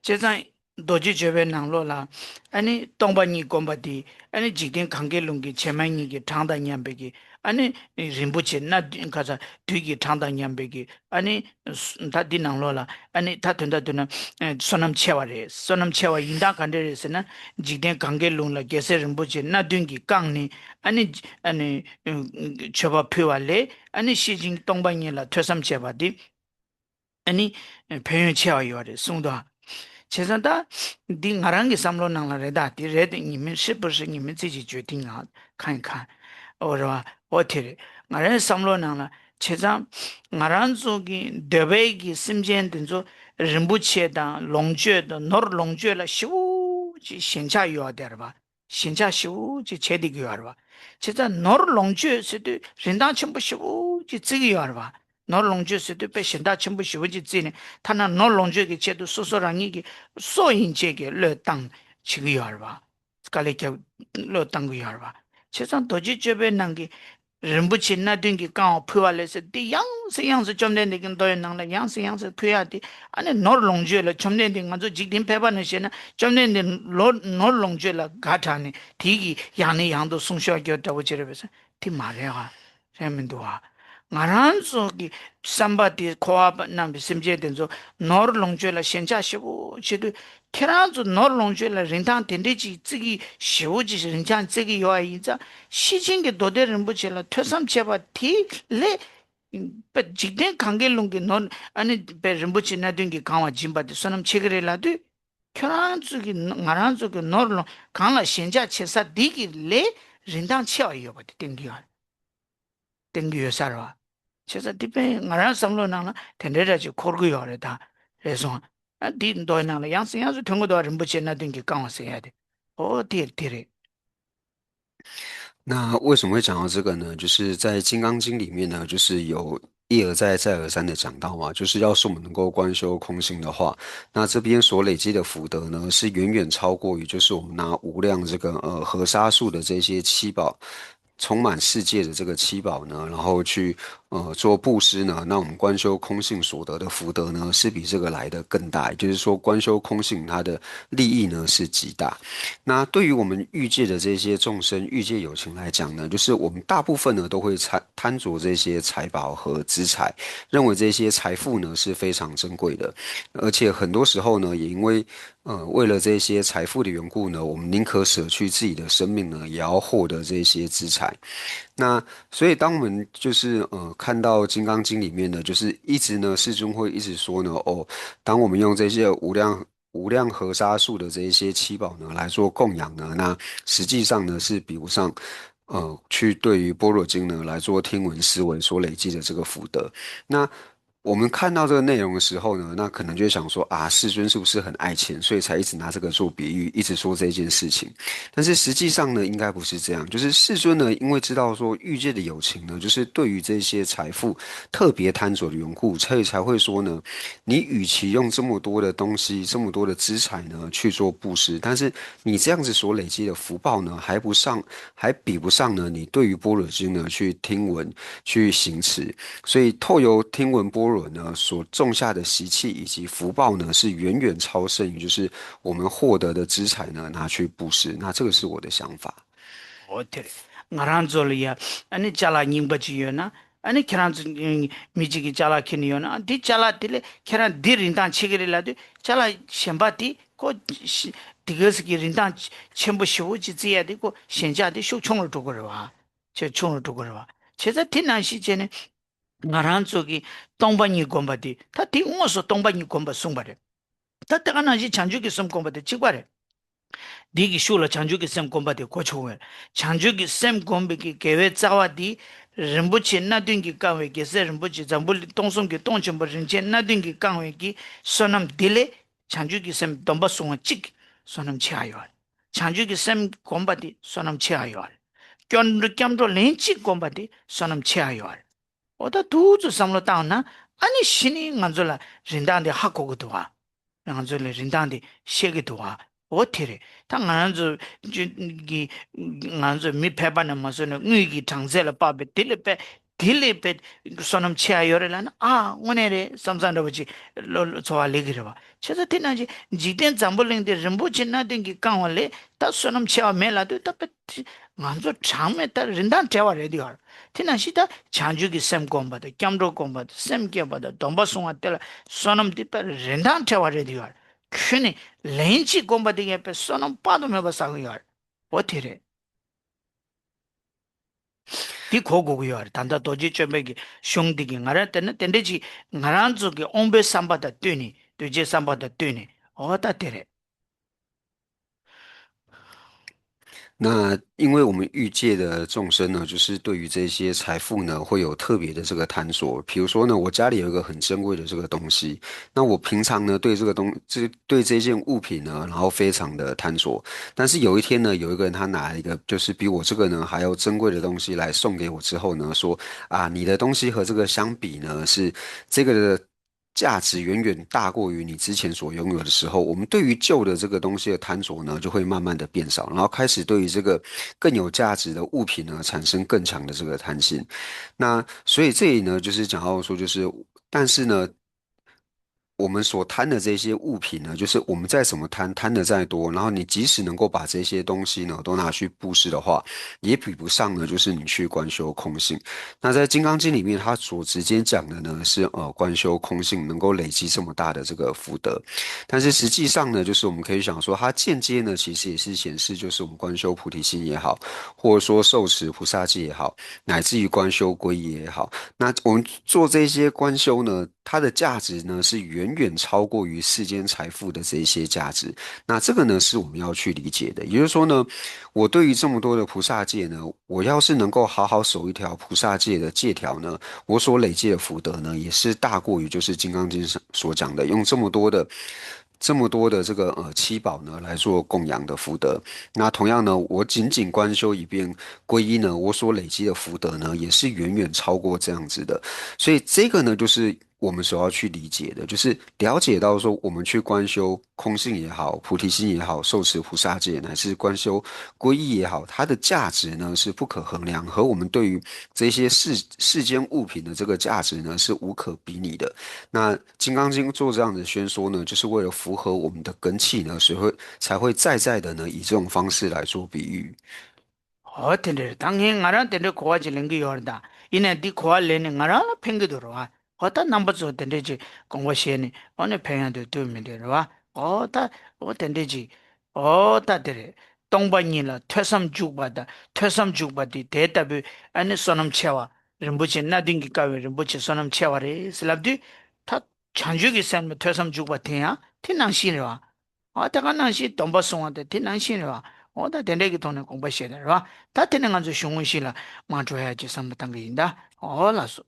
제가 도지 쳬베 낭로라 아니 동바니 곰바디 아니 지긴 관계lun기 제만이기 장다 냠베기 아니 림부치 나 가자 뒤기 장다 냠베기 아니 다디 낭로라 아니 다 된다 되나 소남 채와레 소남 채와 인다 간데레스나 지긴 관계lun라 게세 림부치 나 둥기 강니 아니 쳐바 표할래 아니 시진 동바니라 퇴삼 채바디 아니 배운 채와 요래 송도 其实的，你俺人给三罗能了来的，的人的你们是不是你们自己决定啊？看一看，我说我提的，俺人三罗能了，其实俺人做的德位的身边等做人不切的龙卷的，那龙卷了，修就现下有点吧，现下修就切的有吧，其实那龙卷是对人当全部修就这个有吧。no longju se de pe shinda chimbu shiwaji zine tana no longju ge che du so so rangi ge so yin che ge le tang chi ge yar ba skale ke le tang ge yar ba che san doji jebe nang ge rinbu chi na ding ge gang phu wa le se di yang se chom den de gen do nang la yang se phu ya di ane no longju le chom den de nga zo jik din pe ba ne she na chom den de no longju la ga tha ne di gi yang ne yang do sung sha ge da wo che re be se di ma re ha re min do ha ngaranzo ki somebody koab nam simje denzo nor longje la shenja shibu chidu keranzo nor longje la rintang tendeji zigi shibu ji rinjang zigi yoa yinza shijinge dode rinpoche la tösam cheba ti le pe jikden kange longi non ane pe rinpoche na dungi kangwa jimba de sonam chegre la du keranzo ki ngaranzo ki nor long kangla shenja chesa digi le rintang chewa yoba de tengi yo sarwa chesa dipe ngaran samlo nangla tenreda chi korgu yore da reson di doi nangla yang sin yang su tungu do rinpoche na dungi kangwa se ya de o dire 那为什么会讲到这个呢？就是在《金刚经》里面呢，就是有一而再、再而三的讲到嘛，就是要是我们能够观修空性的话，那这边所累积的福德呢，是远远超过于就是我们拿无量这个河沙数的这些七宝，充满世界的这个七宝呢，然后去做布施呢，那我们观修空性所得的福德呢，是比这个来的更大。也就是说，观修空性它的利益呢是极大。那对于我们欲界的这些众生、欲界有情来讲呢，就是我们大部分呢都会贪着这些财宝和资财，认为这些财富呢是非常珍贵的，而且很多时候呢，也因为为了这些财富的缘故呢，我们宁可舍去自己的生命呢，也要获得这些资财。那所以，当我们就是看到《金刚经》里面呢，就是一直呢，世尊会一直说呢，哦，当我们用这些无量河沙数的这一些七宝呢来做供养呢，那实际上呢是比不上去对于般若经呢来做听闻思维所累积的这个福德。那我们看到这个内容的时候呢，那可能就会想说啊，世尊是不是很爱钱，所以才一直拿这个做比喻，一直说这件事情。但是实际上呢，应该不是这样。就是世尊呢，因为知道说欲界的有情呢，就是对于这些财富特别贪着的缘故，所以才会说呢，你与其用这么多的东西、这么多的资财呢去做布施，但是你这样子所累积的福报呢，还比不上呢你对于般若经呢去听闻、去行持。所以透由听闻般若呢所种下的习气以及福报呢，是远远超胜于就是我们获得的资财呢拿去布施。那这个是我的想法。어때? ngaranzoliya ani chala nyingbachi yona ani kiranzu michigi chala kini yona di chala dile kiran di rindan chigiri la di chala shenpa di ko digasiki rindan chenpo shivu chi ziya di ko shenja di shuk chunglo tukurwa che chunglo tukurwa che za ti nanshi che ne ngaranzogi tongpa nyi gomba di ta di ngoso tongpa nyi gomba sungbare ta taga nanshi chanchuki sum gomba di chigbare 디기 슈라 장주기 셈 곰바데 고초웨 장주기 셈 곰비기 계획 자와디 림부치 나든기 까웨 게세 림부치 잠불 동송기 동점버 린체 나든기 까웨기 소남 딜레 장주기 셈 dom바송아 찍 소남 치아요 장주기 셈 곰바디 소남 치아요 견르 겸도 렌치 곰바디 소남 치아요 어다 두주 삼로 다나 아니 신이 간줄라 린단데 하고거도 와 간줄레 린단데 셰게도 와 어티레 당한저 기 간저 미패바나 마서는 의기 장세를 빠베 딜레베 소놈 치아요래라나 아 오늘에 삼산도지 좋아리기라 제가 티나지 지된 잠불링데 림보치나 된기 강월레 다 소놈 치아 메라도 답베 간저 참에 따라 린단 대화레디어 티나시다 장주기 셈 공바도 겸로 공바도 셈게바도 dom바송아 때라 소놈 디페 린단 대화레디어 큐니 렌치 공바디게 페 소놈 빠도메 바사고요 어티레 디 고고고요 단다 도지 쩨메기 숑디기 나라 때는 텐데지 나란족이 온베 삼바다 뛰니 되제 삼바다 뛰니 어따 테레 那因为我们欲界的众生呢，就是对于这些财富呢，会有特别的这个贪着。比如说呢，我家里有一个很珍贵的这个东西，那我平常呢对对这件物品呢，然后非常的贪着。但是有一天呢，有一个人他拿了一个就是比我这个呢还要珍贵的东西来送给我之后呢，说啊，你的东西和这个相比呢，是这个的。价值远远大过于你之前所拥有的时候，我们对于旧的这个东西的贪着呢，就会慢慢的变少，然后开始对于这个更有价值的物品呢，产生更强的这个贪心。那所以这里呢，就是讲到说，就是但是呢，我们所贪的这些物品呢，就是我们再怎么贪，贪的再多，然后你即使能够把这些东西呢都拿去布施的话，也比不上呢，就是你去观修空性。那在《金刚经》里面，它所直接讲的呢是观修空性能够累积这么大的这个福德，但是实际上呢，就是我们可以想说，它间接呢其实也是显示，就是我们观修菩提心也好，或者说受持菩萨戒也好，乃至于观修皈依也好。那我们做这些观修呢，它的价值呢是远远超过于世间财富的这一些价值。那这个呢是我们要去理解的。也就是说呢，我对于这么多的菩萨戒呢，我要是能够好好守一条菩萨戒的戒条呢，我所累积的福德呢，也是大过于就是《金刚经》上所讲的，用这么多的这个七宝呢来做供养的福德。那同样呢，我仅仅观修一遍皈依呢，我所累积的福德呢，也是远远超过这样子的。所以这个呢，就是我们所要去理解的，就是了解到说，我们去观修空性也好，菩提心也好，受持菩萨戒，乃至观修皈依也好，它的价值呢是不可衡量，和我们对于这些世间物品的这个价值呢是无可比拟的。那《金刚经》做这样的宣说呢，就是为了符合我们的根器呢，才会再的呢以这种方式来做比喻。어텐데 당해 나라 텐데 고아지 랭기 요르다 이네 디 고알레네 나라 팽기도로와 어따 넘버즈 텐데지 공고시에니 어느 팽한데 되면데로와 어따 어텐데지 어따데레 동반이라 퇴섬죽바디 대답이 아니 소놈 채와 림부치 나딩기 까베 림부치 소놈 채와레 슬랍디 타 찬죽이 산 퇴섬죽바티야 티낭시레와 어따가 낭시 동바송한테 티낭시레와 어다 된대기 돈에 공부해야 돼. 봐. 다 되는 건저 슝운실라. 만져야지 삼부탄 게인다. 어라서.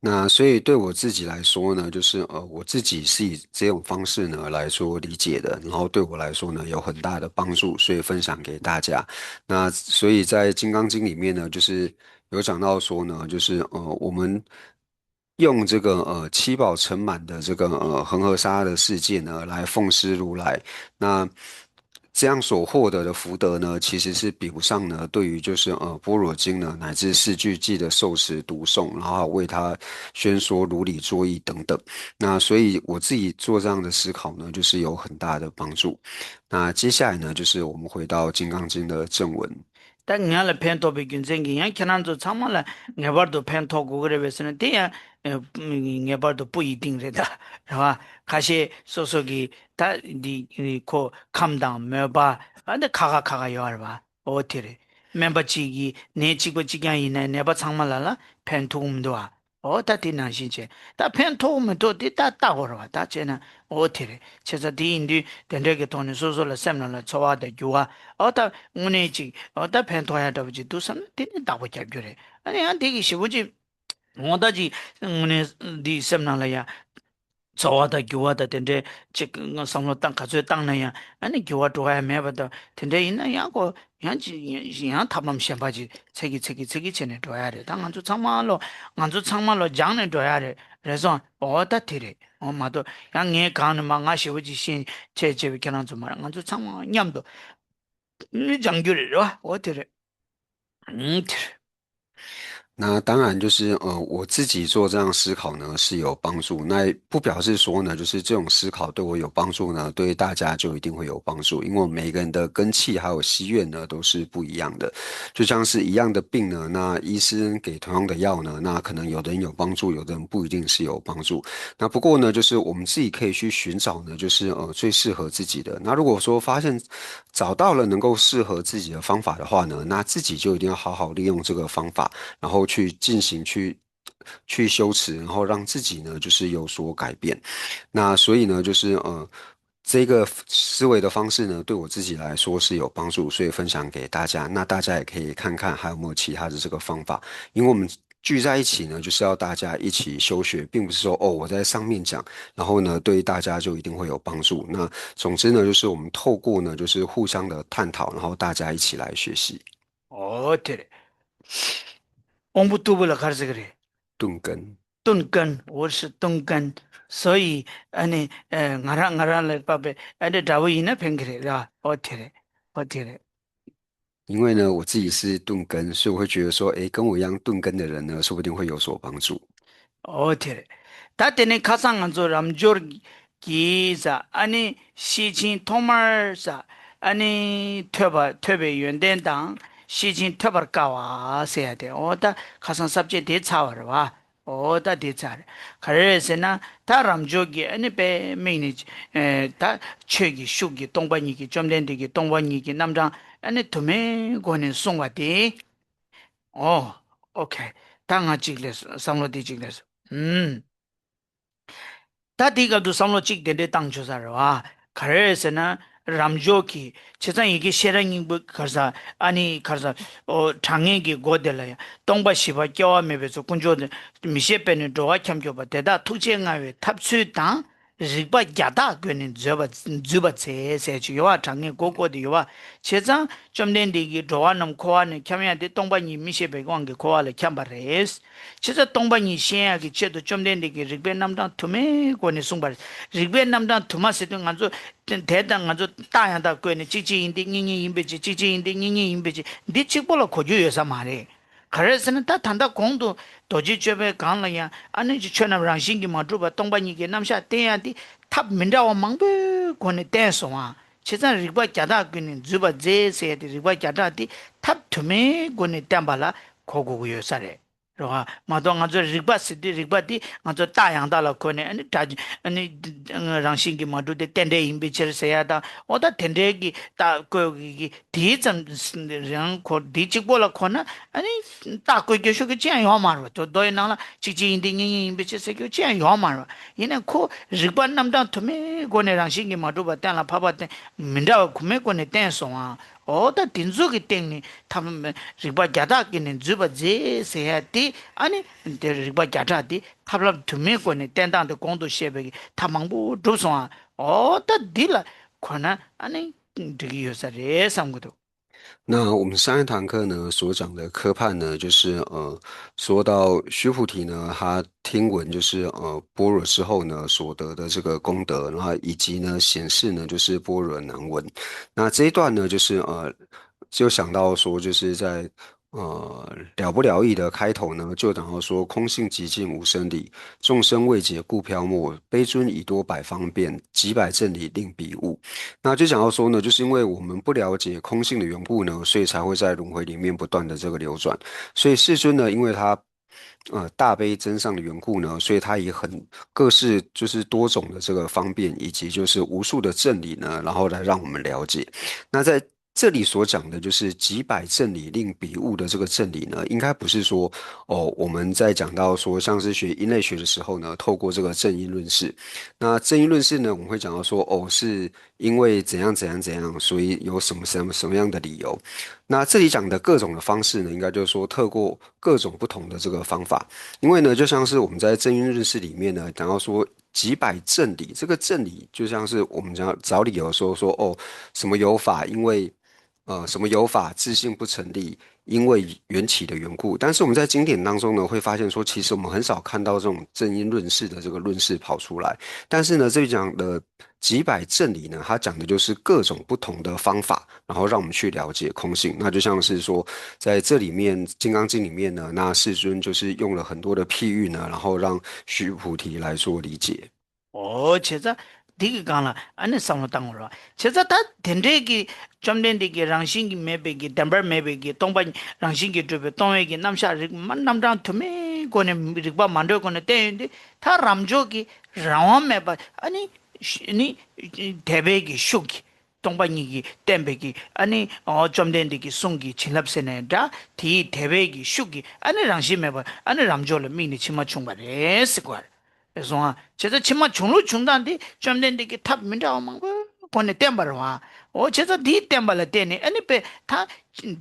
那所以对我自己来说呢，就是我自己是以这种方式呢来说理解的，然后对我来说呢有很大的帮助，所以分享给大家。那所以在《金刚经》里面呢，就是有讲到说呢，就是我们用这个七宝盛满的这个恒河沙的世界呢，来奉施如来。那这样所获得的福德呢，其实是比不上呢，对于就是般若经呢，乃至四句偈的受持读诵，然后为他宣说如理作意等等。那所以我自己做这样的思考呢，就是有很大的帮助。那接下来呢，就是我们回到《金刚经》的正文。다 냐라 펜토 비긴생기 양 캐난조 참말라 네버도 펜토 고그레베스는 대야 네버도 不一定的 是吧 가시 소속이 다디코 감당 메바 안데 카가 요알바 어티레 멤버치기 내 지고 지간이네 네버 참말라라 펜토음도와 어다디난 신체 다 펜토음은 또 디다 따고라 다 쟤는 어티레 제가 디인디 된대게 돈이 소소라 셈나라 저와데 요아 어다 운이지 어다 펜토야 더지 두선 디니 따고 잡주래 아니 한 되기 쉬우지 뭐다지 운이 디 셈나라야 저와다 교와다 된대 지금 상로 땅 가져 땅나야 아니 교와 도와야 매버다 된대 있나야고 양지 양 탑함 셴바지 책이 전에 둬야 돼 당한주 창말로 장내 둬야 돼 그래서 어다 티래 엄마도 양에 가는 망아시 오지 신 제제 견한 좀 말한 안주 창말 냠도 이 장교를 와 어디래 티래 那当然就是我自己做这样思考呢是有帮助。那不表示说呢，就是这种思考对我有帮助呢，对大家就一定会有帮助。因为我们每个人的根气还有希愿呢都是不一样的。就像是一样的病呢，那医生给同样的药呢，那可能有的人有帮助，有的人不一定是有帮助。那不过呢，就是我们自己可以去寻找呢，就是最适合自己的。那如果说发现找到了能够适合自己的方法的话呢，那自己就一定要好好利用这个方法。然后去进行去修持，然后让自己呢就是有所改变。那所以呢就是这个思维的方式呢，对我自己来说是有帮助，所以分享给大家。那大家也可以看看还有没有其他的这个方法，因为我们聚在一起呢，就是要大家一起修学，并不是说哦我在上面讲，然后呢对大家就一定会有帮助。那总之呢，就是我们透过呢就是互相的探讨，然后大家一起来学习。어디래 옹부두불라 가르쳐 그래 顿根。顿根我是顿根所以 아니 나랑 바베 아니 다위나 팽그래라 어티래 因为呢，我自己是钝根，所以我会觉得说，诶，跟我一样钝根的人呢，说不定会有所帮助。어티래 다때네 가상한조 람조르 기자 아니 시진 토마르사 아니 퇴베 연된당 시진 퇴버 까와세야 돼 어다 가상 삽제 대차와라 어다 대차 그래서나 다람조기 아니 배 메니지 다 최기 슈기 동반이기 좀 된디기 동반이기 남장 아니 도메 고는 송와디 어 오케이 당아 찍les어 상로디 찍les어 다디가도 상로 찍된데 당초사라 그래서나 람조키 세상 이게 셰랑이 가서 아니 가서 장애기 고델라야 동바시바 겨와메베서 군조 미셰페는 도와 참교바 대다 투쟁아외 탑수당 리바 야다 그는 저바 세주와 장애 고고디와 세상 좀 된디기 도와놈 코아는 겸야데 동바니 미셰베 관계 코아를 캠바레스 세상 동바니 시야기 제도 좀 된디기 리베 남당 투메 고니 숭바 리베 남당 투마세도 간조 대당 간조 따야다 그네 지지인디 닝이 임베지 지지인디 닝이 임베지 니치볼로 고주여서 말해 그래서는 다 단다 공도 도지접에 강라야 아니 지천함 랑신기 마주바 동반이게 남샤 때야디 탑 민다와 망베 고네 댄소와 세상 리바 자다 그는 주바 제세디 리바 자다디 탑 투메 고네 땀발라 고고고요사래 로하 마동아저 리바스디 리바디 아저 따양다라 코네 아니 다 아니 랑신기 마두데 텐데 임비체세야다 오다 텐데기 다 거기 디전 랑 디직볼라 코나 아니 다 거기 쇼게 지야 요마로 또 도이나라 지지인딩이 임비체세교 지야 요마로 이네 코 리바 남다 투메 고네 랑신기 마두바 땅라 파바테 민다 구메 고네 댄소와 어다 딘족이 땡니 타면 리바 갸다기는 주바 제 세야디 아니 리바 갸다디 탑랍 투메고네 땡당의 공도 셰베기 타망부 조송아 어다 딜라 코나 아니 되게 요사레 삼고도 那我们上一堂课呢所讲的科判呢，就是说到须菩提呢，他听闻就是般若之后呢所得的这个功德，然后以及呢显示呢就是般若难闻。那这一段呢就是就想到说就是在了不了义的开头呢，就讲到说空性极尽无生理，众生未解故漂泊，悲尊以多百方便，几百正理令彼悟。那就讲到说呢，就是因为我们不了解空性的缘故呢，所以才会在轮回里面不断的这个流转。所以世尊呢，因为他大悲真上的缘故呢，所以他也很各式就是多种的这个方便，以及就是无数的正理呢，然后来让我们了解。那在这里所讲的就是几百正理令彼悟的这个正理呢，应该不是说我们在讲到说像是学因类学的时候呢，透过这个正因论释。那正因论释呢，我们会讲到说是因为怎样怎样怎样，所以有什么样的理由。那这里讲的各种的方式呢，应该就是说透过各种不同的这个方法，因为呢，就像是我们在正因论释里面呢，讲到说几百正理，这个正理就像是我们讲找理由说什么有法，因为什么有法自性不成立，因为缘起的缘故。但是我们在经典当中呢，会发现说，其实我们很少看到这种正因论释的这个论释跑出来。但是呢，这里讲的几百正理呢，它讲的就是各种不同的方法，然后让我们去了解空性。那就像是说，在这里面《金刚经》里面呢，那世尊就是用了很多的譬喻呢，然后让须菩提来做理解。제가 되게 강라 안에 상로 땅으로 제가 다 된대기 좀 된대기 랑싱기 매베기 담버 매베기 동반 랑싱기 주베 동에기 남샤 만 남장 투메 고네 리바 만도 고네 때인데 다 람조기 라완 매바 아니 니 대베기 슈기 동반이기 댐베기 아니 좀 된대기 송기 진랍세네다 디 대베기 슈기 아니 랑시 매바 아니 람조를 미니 치마 충바레 스과 그래서 제가 치마 중로 중단데 좀 된대기 탑 민다 망고 권에 땜바와 제가 디 땜발을 때네 아니 베다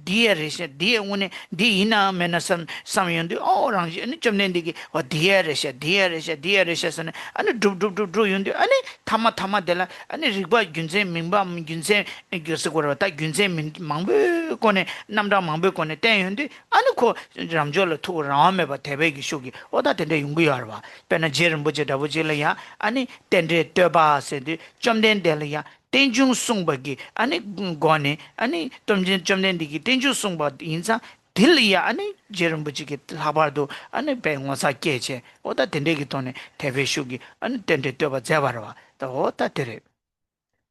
디에레시 디에 오네 디이나 메나선 삼연데 랑지 아니 좀 된대기 디에레시서네 아니 두두두두 윤데 아니 타마델라 아니 리바 균제 민바 균제 교스고라다 균제 망베 권에 남다 망베 권에 땜윤데 아니 코 람졸 투 라메바 대베기 쇼기 오다 된데 용구야봐 베나 제름 보제다 보질이야 아니 된데 떠바세데 좀 된데야 tenjung songbagi ani gone ani tomjin chomden digi tenju songba insa dilya ani jerumbuji ke labardo ani pengwasa keche oda tendegi tone tebeshugi ani tende toba jabarwa ta ota tere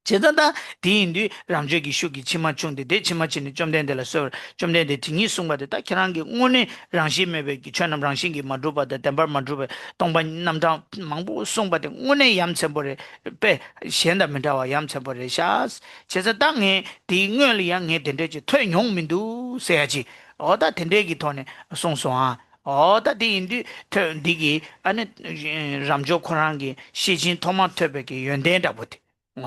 제다다 디인디 람제기 슈기 치마충데 데 치마치니 좀된데라 서 좀된데 팅이 송바데 다 키랑게 오네 랑시메베기 천남 랑싱기 마두바데 템버 마두베 동반 남다 망부 송바데 오네 얌쳔보레 베 현다면다와 얌쳔보레 샤스 제자 땅에 디응얼이 양에 된데지 퇴용민도 세야지 어다 된데기 돈에 송송아 어다 디인디 디기 아니 람조 코랑기 시진 토마토베기 연된다 보티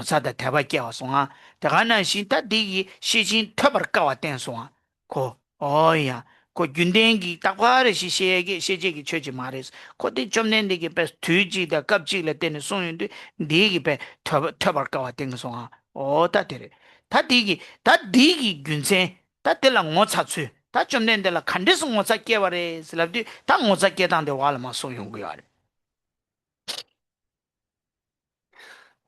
사다 대박이야 송아 대가는 신다 디기 시진 터버까와 땡송아 고 어야 고 균댕기 딱와르 시시에게 시제기 쳐지 말해서 코디 좀 낸데기 베스 뒤지다 깝지를 때는 송인데 디기 베 터버까와 땡송아 어다 되래 다 디기 균세 다 들랑 못 찾수 다좀 낸데라 칸데스 못 찾게 바래 슬랍디 다못 찾게 단데 와라마 송용고야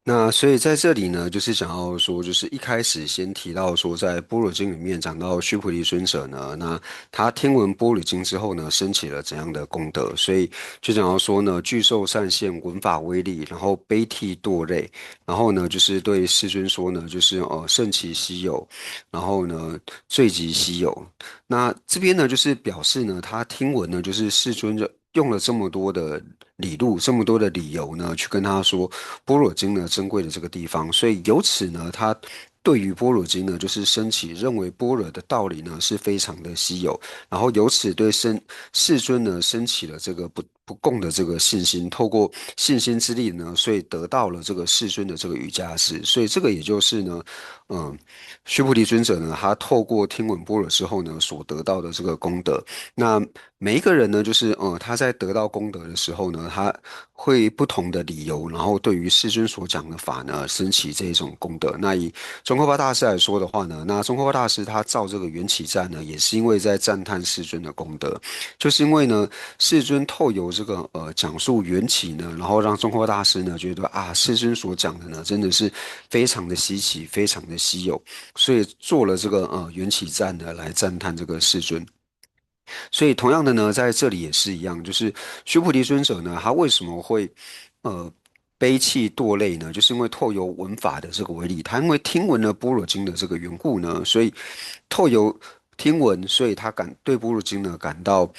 那所以在这里呢，就是想要说，就是一开始先提到说，在般若经里面讲到须菩提尊者呢，那他听闻般若经之后呢，升起了怎样的功德？所以就讲到说呢，具受善现，闻法威力，然后悲涕堕泪，然后呢，就是对世尊说呢，就是甚其稀有，然后呢，最极稀有。那这边呢，就是表示呢，他听闻呢，就是世尊就用了这么多的理路，这么多的理由呢，去跟他说般若经呢珍贵的这个地方，所以由此呢，他对于般若经呢，就是升起认为般若的道理呢是非常的稀有，然后由此对世尊呢升起了这个不共的这个信心，透过信心之力呢，所以得到了这个世尊的这个瑜伽师，所以这个也就是呢，嗯，须菩提尊者呢，他透过听闻般若之后呢，所得到的这个功德。那每一个人呢，就是他在得到功德的时候呢，他会不同的理由，然后对于世尊所讲的法呢，升起这种功德。那以宗喀巴大师来说的话呢，那宗喀巴大师他造这个缘起赞呢，也是因为在赞叹世尊的功德，就是因为呢，世尊透由这个讲述缘起呢，然后让宗喀巴大师呢觉得啊，世尊所讲的呢，真的是非常的稀奇，非常的稀有，所以做了这个缘起赞呢，来赞叹这个世尊。所以同样的呢，在这里也是一样，就是须菩提尊者呢，他为什么会呃悲泣堕泪呢？就是因为透由闻法的这个威力，他因为听闻了般若经的这个缘故呢，所以透由听闻，所以他对般若经呢感到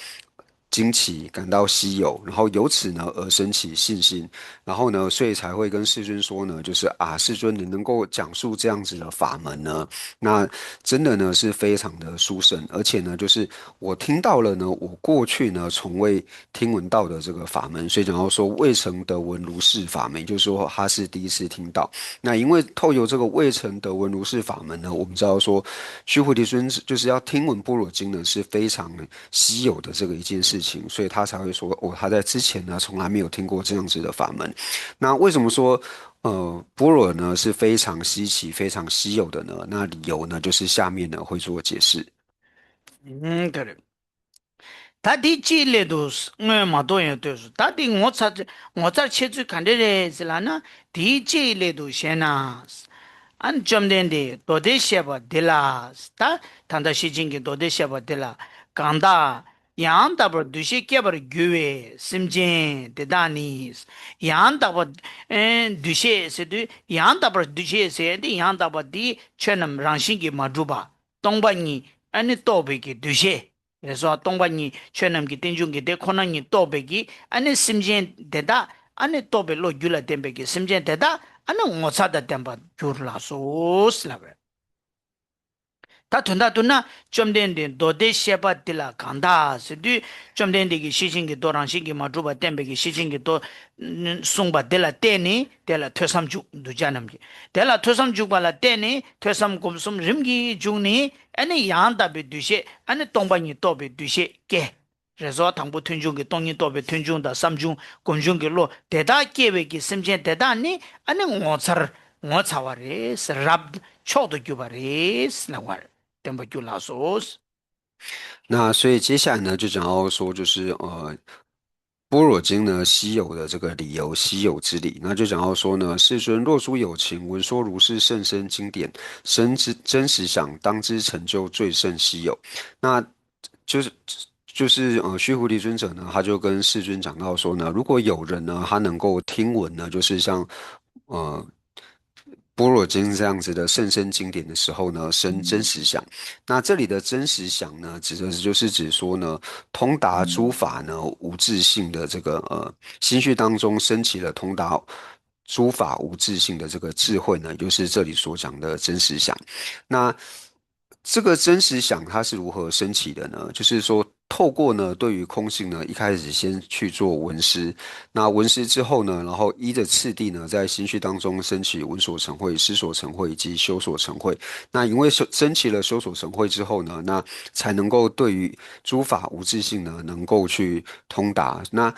惊奇，感到稀有，然后由此呢而生起信心，然后呢，所以才会跟世尊说呢，就是啊，世尊你能够讲述这样子的法门呢，那真的呢是非常的殊胜，而且呢，就是我听到了呢，我过去呢从未听闻到的这个法门，所以讲到说未曾得闻如是法门，也就是说他是第一次听到。那因为透由这个未曾得闻如是法门呢，我们知道说须菩提尊者就是要听闻般若经呢是非常稀有的这个一件事情，所以他才会说哦，他在之前呢从来没有听过这样子的法门。那为什么说般若呢是非常稀奇、非常稀有的呢？那理由呢就是下面呢会做解释。그래. 다디 찌레도스 마도에 되스 다디 모차 체주 간데레슬라나 디 찌레도 셰나스 안 점된데 도데셰바 딜라스 다 탄다 시징게 도데셰바 딜라 간다 양다버 두시케버 규에 심진 데다니스 양다버 두셰세드 양다버 두셰세디 양다버 디 쳔남 랑싱게 마주바 동반니 아니 또베게 두셰 그래서 동반이 최남기 땡중기 대코나니 또베기 아니 심진 대다 아니 또벨로 줄라 댐베기 심진 대다 아니 오사다 댐바 줄라소스라베 다 둔다 좀 된데 도데 셰바딜라 간다 스디 좀 된데기 시신기 도랑신기 마주바 댐베기 시신기 도 송바딜라 때니 델라 퇴삼주 두자남기 델라 퇴삼주 발라 때니 퇴삼 곰숨 림기 중니 아니 양다베 두셰 아니 동반이 또베 두셰 게 그래서 당부 튼중기 동이 또베 튼중다 삼중 곰중기로 대다 계획이 심진 대다니 아니 오차와레스 랍 초도 규바레스 나왈 템버줄라소스 那所以接下来呢，就讲到说，就是般若经呢稀有的这个理由，稀有之理，那就讲到说呢，世尊若诸有情闻说如是甚深经典，深知真实想当知成就最甚稀有。那须菩提尊者呢，他就跟世尊讲到说呢，如果有人呢，他能够听闻呢，就是像呃般若经这样子的甚深经典的时候呢，生真实想。那这里的真实想呢，就是指说呢，通达诸法呢无自性的这个心绪当中升起了通达诸法无自性的这个智慧呢，也就是这里所讲的真实想。那这个真实想它是如何升起的呢？就是说，透过呢对于空性呢，一开始先去做闻思，那闻思之后呢，然后依着次第呢，在心绪当中升起闻所成慧、思所成慧以及修所成慧。那因为升起了修所成慧之后呢，那才能够对于诸法无自性呢，能够去通达。那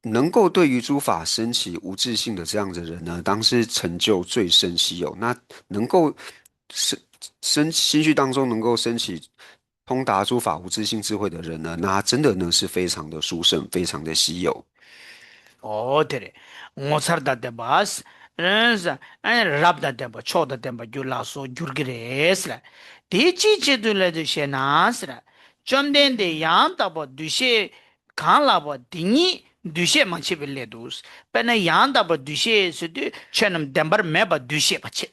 能够对于诸法升起无自性的这样的人呢，当是成就最甚稀有。那能够心绪当中能够升起通达诸法无自性智慧的人呢，那他真的呢是非常的殊胜，非常的稀有。오테레 오사르다 데바스 렌자 아니 랍다 데바 초다 데바 줄라소 줄그레스라 디치치둘레드 셰나스라 좀덴데 양다보 두셰 칸라보 디니 두셰 마치빌레두스 페나 양다보 두셰 스디 쳔음 덴버 메바 두셰 바치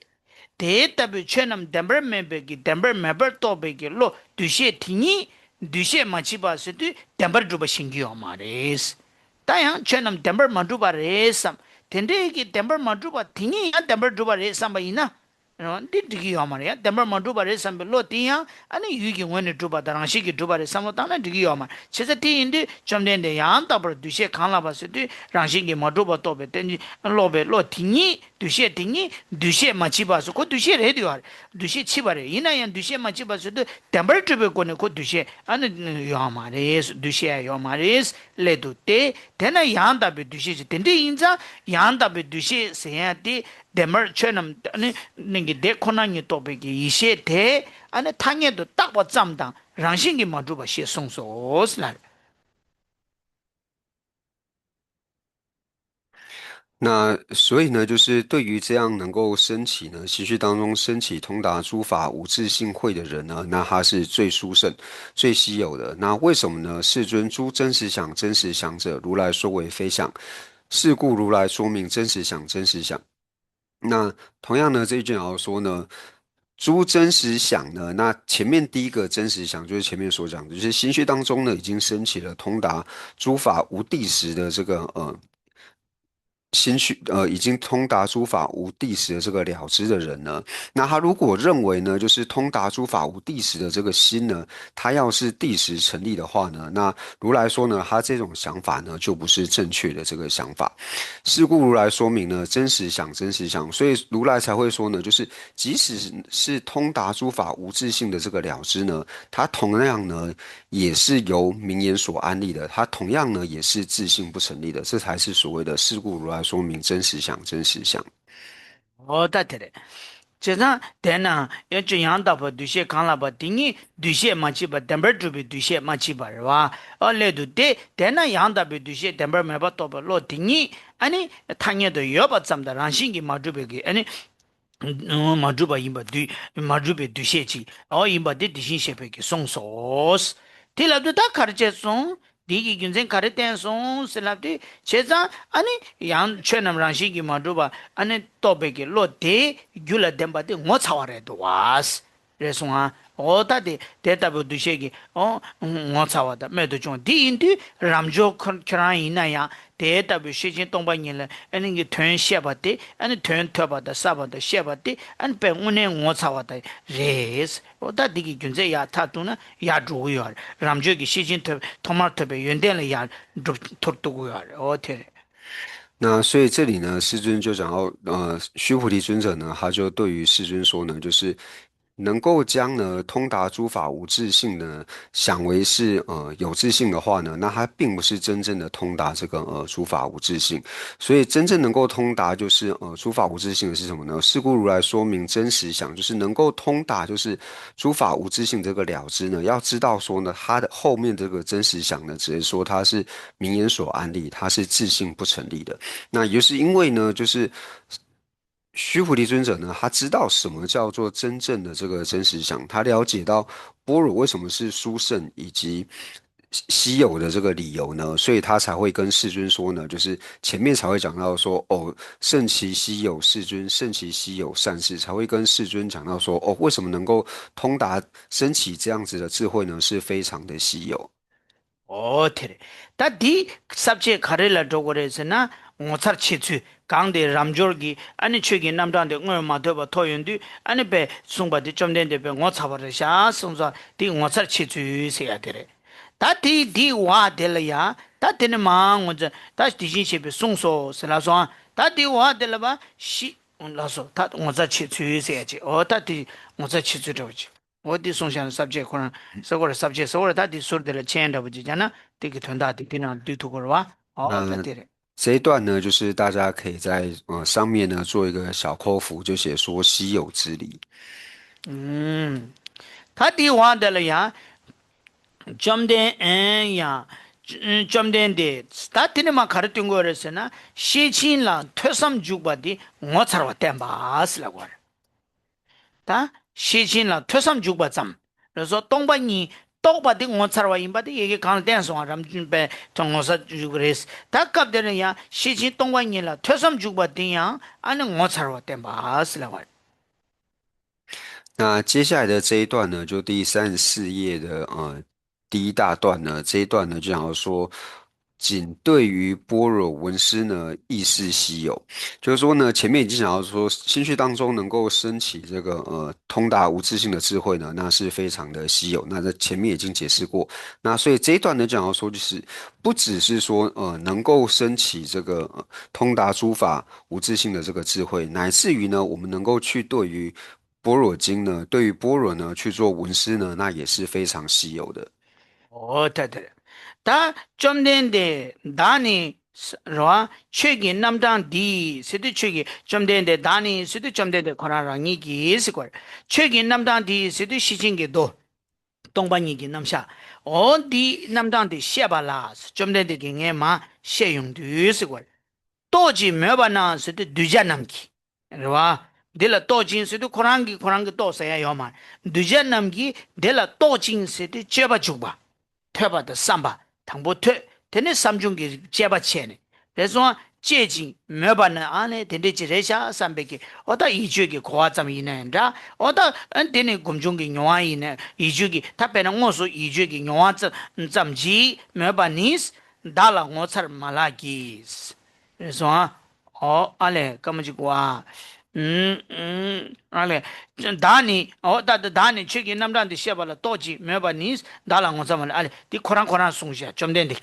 데타비 쳔음 덴버 메베기 덴버 메버 토베기 로 두셰 티니 두셰 마치바스디 덴버 주바 신기요 마레스 다양 쳔음 덴버 마두바 레삼 텐데기 덴버 마두바 티니 야 덴버 두바 레삼 바이나 di digi yo mar ya dembar ma du bare sambe lo ti ya ani yu gi wen du ba darang shi gi du bare sam lo ta na digi yo mar che se ti indi chom den de yan ta bar du she kan la ba se ti rang shi gi ma du ba to be ten ji lo be lo ti ni du she du she ma chi ba su ko du she re di war du she chi ba re ina yan du she ma chi ba su de dembar tu be ko ne ko du she ani yo ma re du she yo ma re le du te tena yan da be du she ten de yin za yan da be du she se ya ti 데머 처럼 아니 닝게 데코나니 토백이 이셰 대 아니 탕에도 딱봐 잠당 랑신기 마주바 시 송소스라 那所以呢，就是对于这样能够升起呢，习序当中升起通达诸法无自性慧的人呢，那他是最殊胜、最稀有的。那为什么呢？世尊诸真实想，真实想者，如来说为非想，是故如来说明真实想，真实想。那同样呢，这一句要说呢，诸真实想呢，那前面第一个真实想就是前面所讲的，就是心绪当中呢已经升起了通达诸法无地时的这个心绪已经通达诸法无地时的这个了知的人呢，那他如果认为呢，就是通达诸法无地时的这个心呢，他要是地时成立的话呢，那如来说呢，他这种想法呢就不是正确的这个想法。是故如来说明呢，真实想，真实想，所以如来才会说呢，就是即使是通达诸法无自性的这个了知呢，它同样呢也是由名言所安立的，它同样呢也是自性不成立的，这才是所谓的是故如来说明真实想，真实想。哦，对的。这上等呢，要这样的不对些看了吧？第二对些嘛去吧，等本准备对些嘛去吧，是吧？来都对，等那样的不对些，等本没把多吧，落第二，安尼他也都要把咱们的让心给嘛准备给，安尼。嘛，主把伊把对，嘛主把对些去，伊把对对些些别给送sauce，提了对他卡的接送，第一个人卡的点送，是了对，现在安尼样全能让些给嘛主把，安尼多别给落地，有了点把对我操来多哇是，这送啊。oda de data bu dushe gi o ngo chawa da me do chong di in di ramjo khran ina ya data bu shijin tongba yin le ani gi thön she ba de ani thön thö ba da sa ba da she ba de an pe une ngo chawa da res oda di gi gyunze ya ta tu na ya zhu yo ramjo gi shijin thö thomar thö be yön den le ya thor tu go yo o the 那所以这里呢，世尊就讲到，须菩提尊者呢，他就对于世尊说呢，就是能够将呢通达诸法无自性呢，想为是有自性的话呢，那他并不是真正的通达这个诸法无自性。所以真正能够通达就是诸法无自性的是什么呢？是故如来说明真实想，就是能够通达就是诸法无自性这个了知呢，要知道说呢，它的后面这个真实想呢，只是说它是名言所安立，它是自性不成立的。那也就是因为呢，就是须菩提尊者呢，他知道什么叫做真正的这个真实想，他了解到般若为什么是殊胜以及稀有的这个理由呢，所以他才会跟世尊说呢，就是前面才会讲到说，哦，甚其稀有，世尊甚其稀有善事，才会跟世尊讲到说，哦，为什么能够通达升起这样子的智慧呢，是非常的稀有。오테레 다디 sabje kharela dogores나 ngotsar chichu 강데 람조르기 아니 최기 남단데 응어마 되바 토연디 아니 배 숭바디 좀된데 배 ngots아버샤 송자 디 ngotsar chichu 세야 되래 다디 디와 될야 다디네 망원자 다시 디신셰베 송소 슬라소 다디 와 될바 시 온라소 다 ngotsar chichu 세야지 다디 ngotsar chichu 되지 어디 송샤는 subject 그런 서거를 subject 서거를 다 디소르들 체인다 보지잖아 되게 된다 되기는 뒤두고와那对这一段呢，就是大家可以在上面呢做一个小扣符，就写说稀有之理。他第话的了呀점된 야 점된데 스타트는 막 가르친 거랬으나 시친라 퇴삼 죽바디 못 살아 땜바스라고 하래 다 시친라 퇴삼 죽바잠 그래서 똥바니 똑바디 못 살아 임바디 얘기 가는 데서 ram준배 정어서 죽그레스 다갑되는 야 시친 똥바니라 퇴삼 죽바디야 아니 못 살아 땜바스라고 하래 那接下来的这一段呢，就第34页的第一大段呢，这一段呢就想要说，仅对于般若闻思呢，亦是稀有。就是说呢，前面已经讲到说，心绪当中能够升起这个通达无自性的智慧呢，那是非常的稀有。那在前面已经解释过。那所以这一段呢讲到说，就是不只是说能够升起这个通达诸法无自性的这个智慧，乃至于呢我们能够去对于般若经呢，对于般若呢去做闻思呢，那也是非常稀有的。对。좀 된데 다니 로아 최기 남당 디 시드 최기 좀 된데 다니 시드 좀 된데 코라랑이 기스걸 최기 남당 디 시드 시징게도 동반이기 남샤 어디 남당디 셰발라스 좀 된데 갱에마 셰용dü스걸 또지 메바나 시드 dü자 남기 로아 딜라 또진 시드 코랑기 또 써야 요만 dü자 남기 딜라 또진 시드 제바 주바 퇴바的삼바 당보 퇴 되네 삼중기 제바체네 그래서 제진 몇번은 안에 되네 지레샤 삼백기 어다 이주기 고화점이네라 어다 되네 금중기 용화이네 이주기 답변은 뭐서 이주기 용화점 점지 몇번이스 달라 뭐처 말라기스 그래서 알레 까마지고아 알레 다니 다니 책이 남단데 셔발라 또지 메바니스 달랑 오자만 알레 디 코란 송샤 좀 된데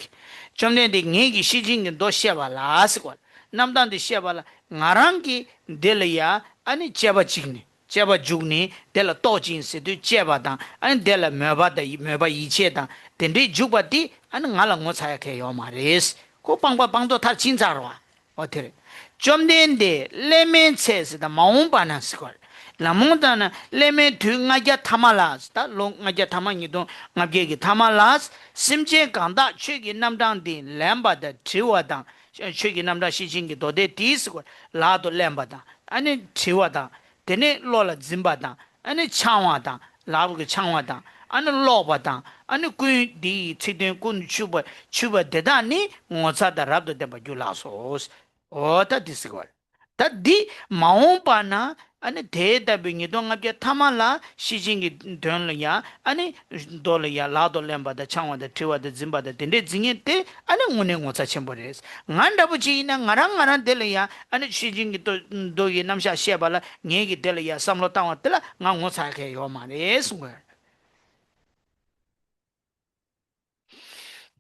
얘기 시징게 도 셔발라스고 남단데 셔발라 나랑기 델이야 아니 제바직니 제바죽니 델라 또진스도 제바다 아니 델라 메바 이체다 덴데 죽바디 아니 나랑 오차야케요 마레스 고 방도 다 진짜로와 어때래 좀 된데 레멘체스다 마음바나스걸 라몬다나 레멘 둥아자 타말라스다 롱아자 타마니도 나게기 타말라스 심제 간다 최기 남당디 램바다 지와다 최기 남다 시징기 도데 디스걸 라도 램바다 아니 지와다 데네 로라 짐바다 아니 창와다 라부게 창와다 아니 로바다 아니 꾸디 치된 군 추바 데다니 모사다 랍도 데바 줄라소스 오다 디스걸 다디 마옴바나 아니 데다 빙이도 ngapje 타말라 시징기 돈려야 아니 돌려야 라돌렘바다 창와다 티와다 짐바다 덴데 징에테 아니 오네 ngo자 쳔버레스 nganda부지나 나랑 델려야 아니 시징기 또 도기 남샤 셰발라 녜기 델려야 삼로 땅와텔라 nga ngo사케 요마레스 거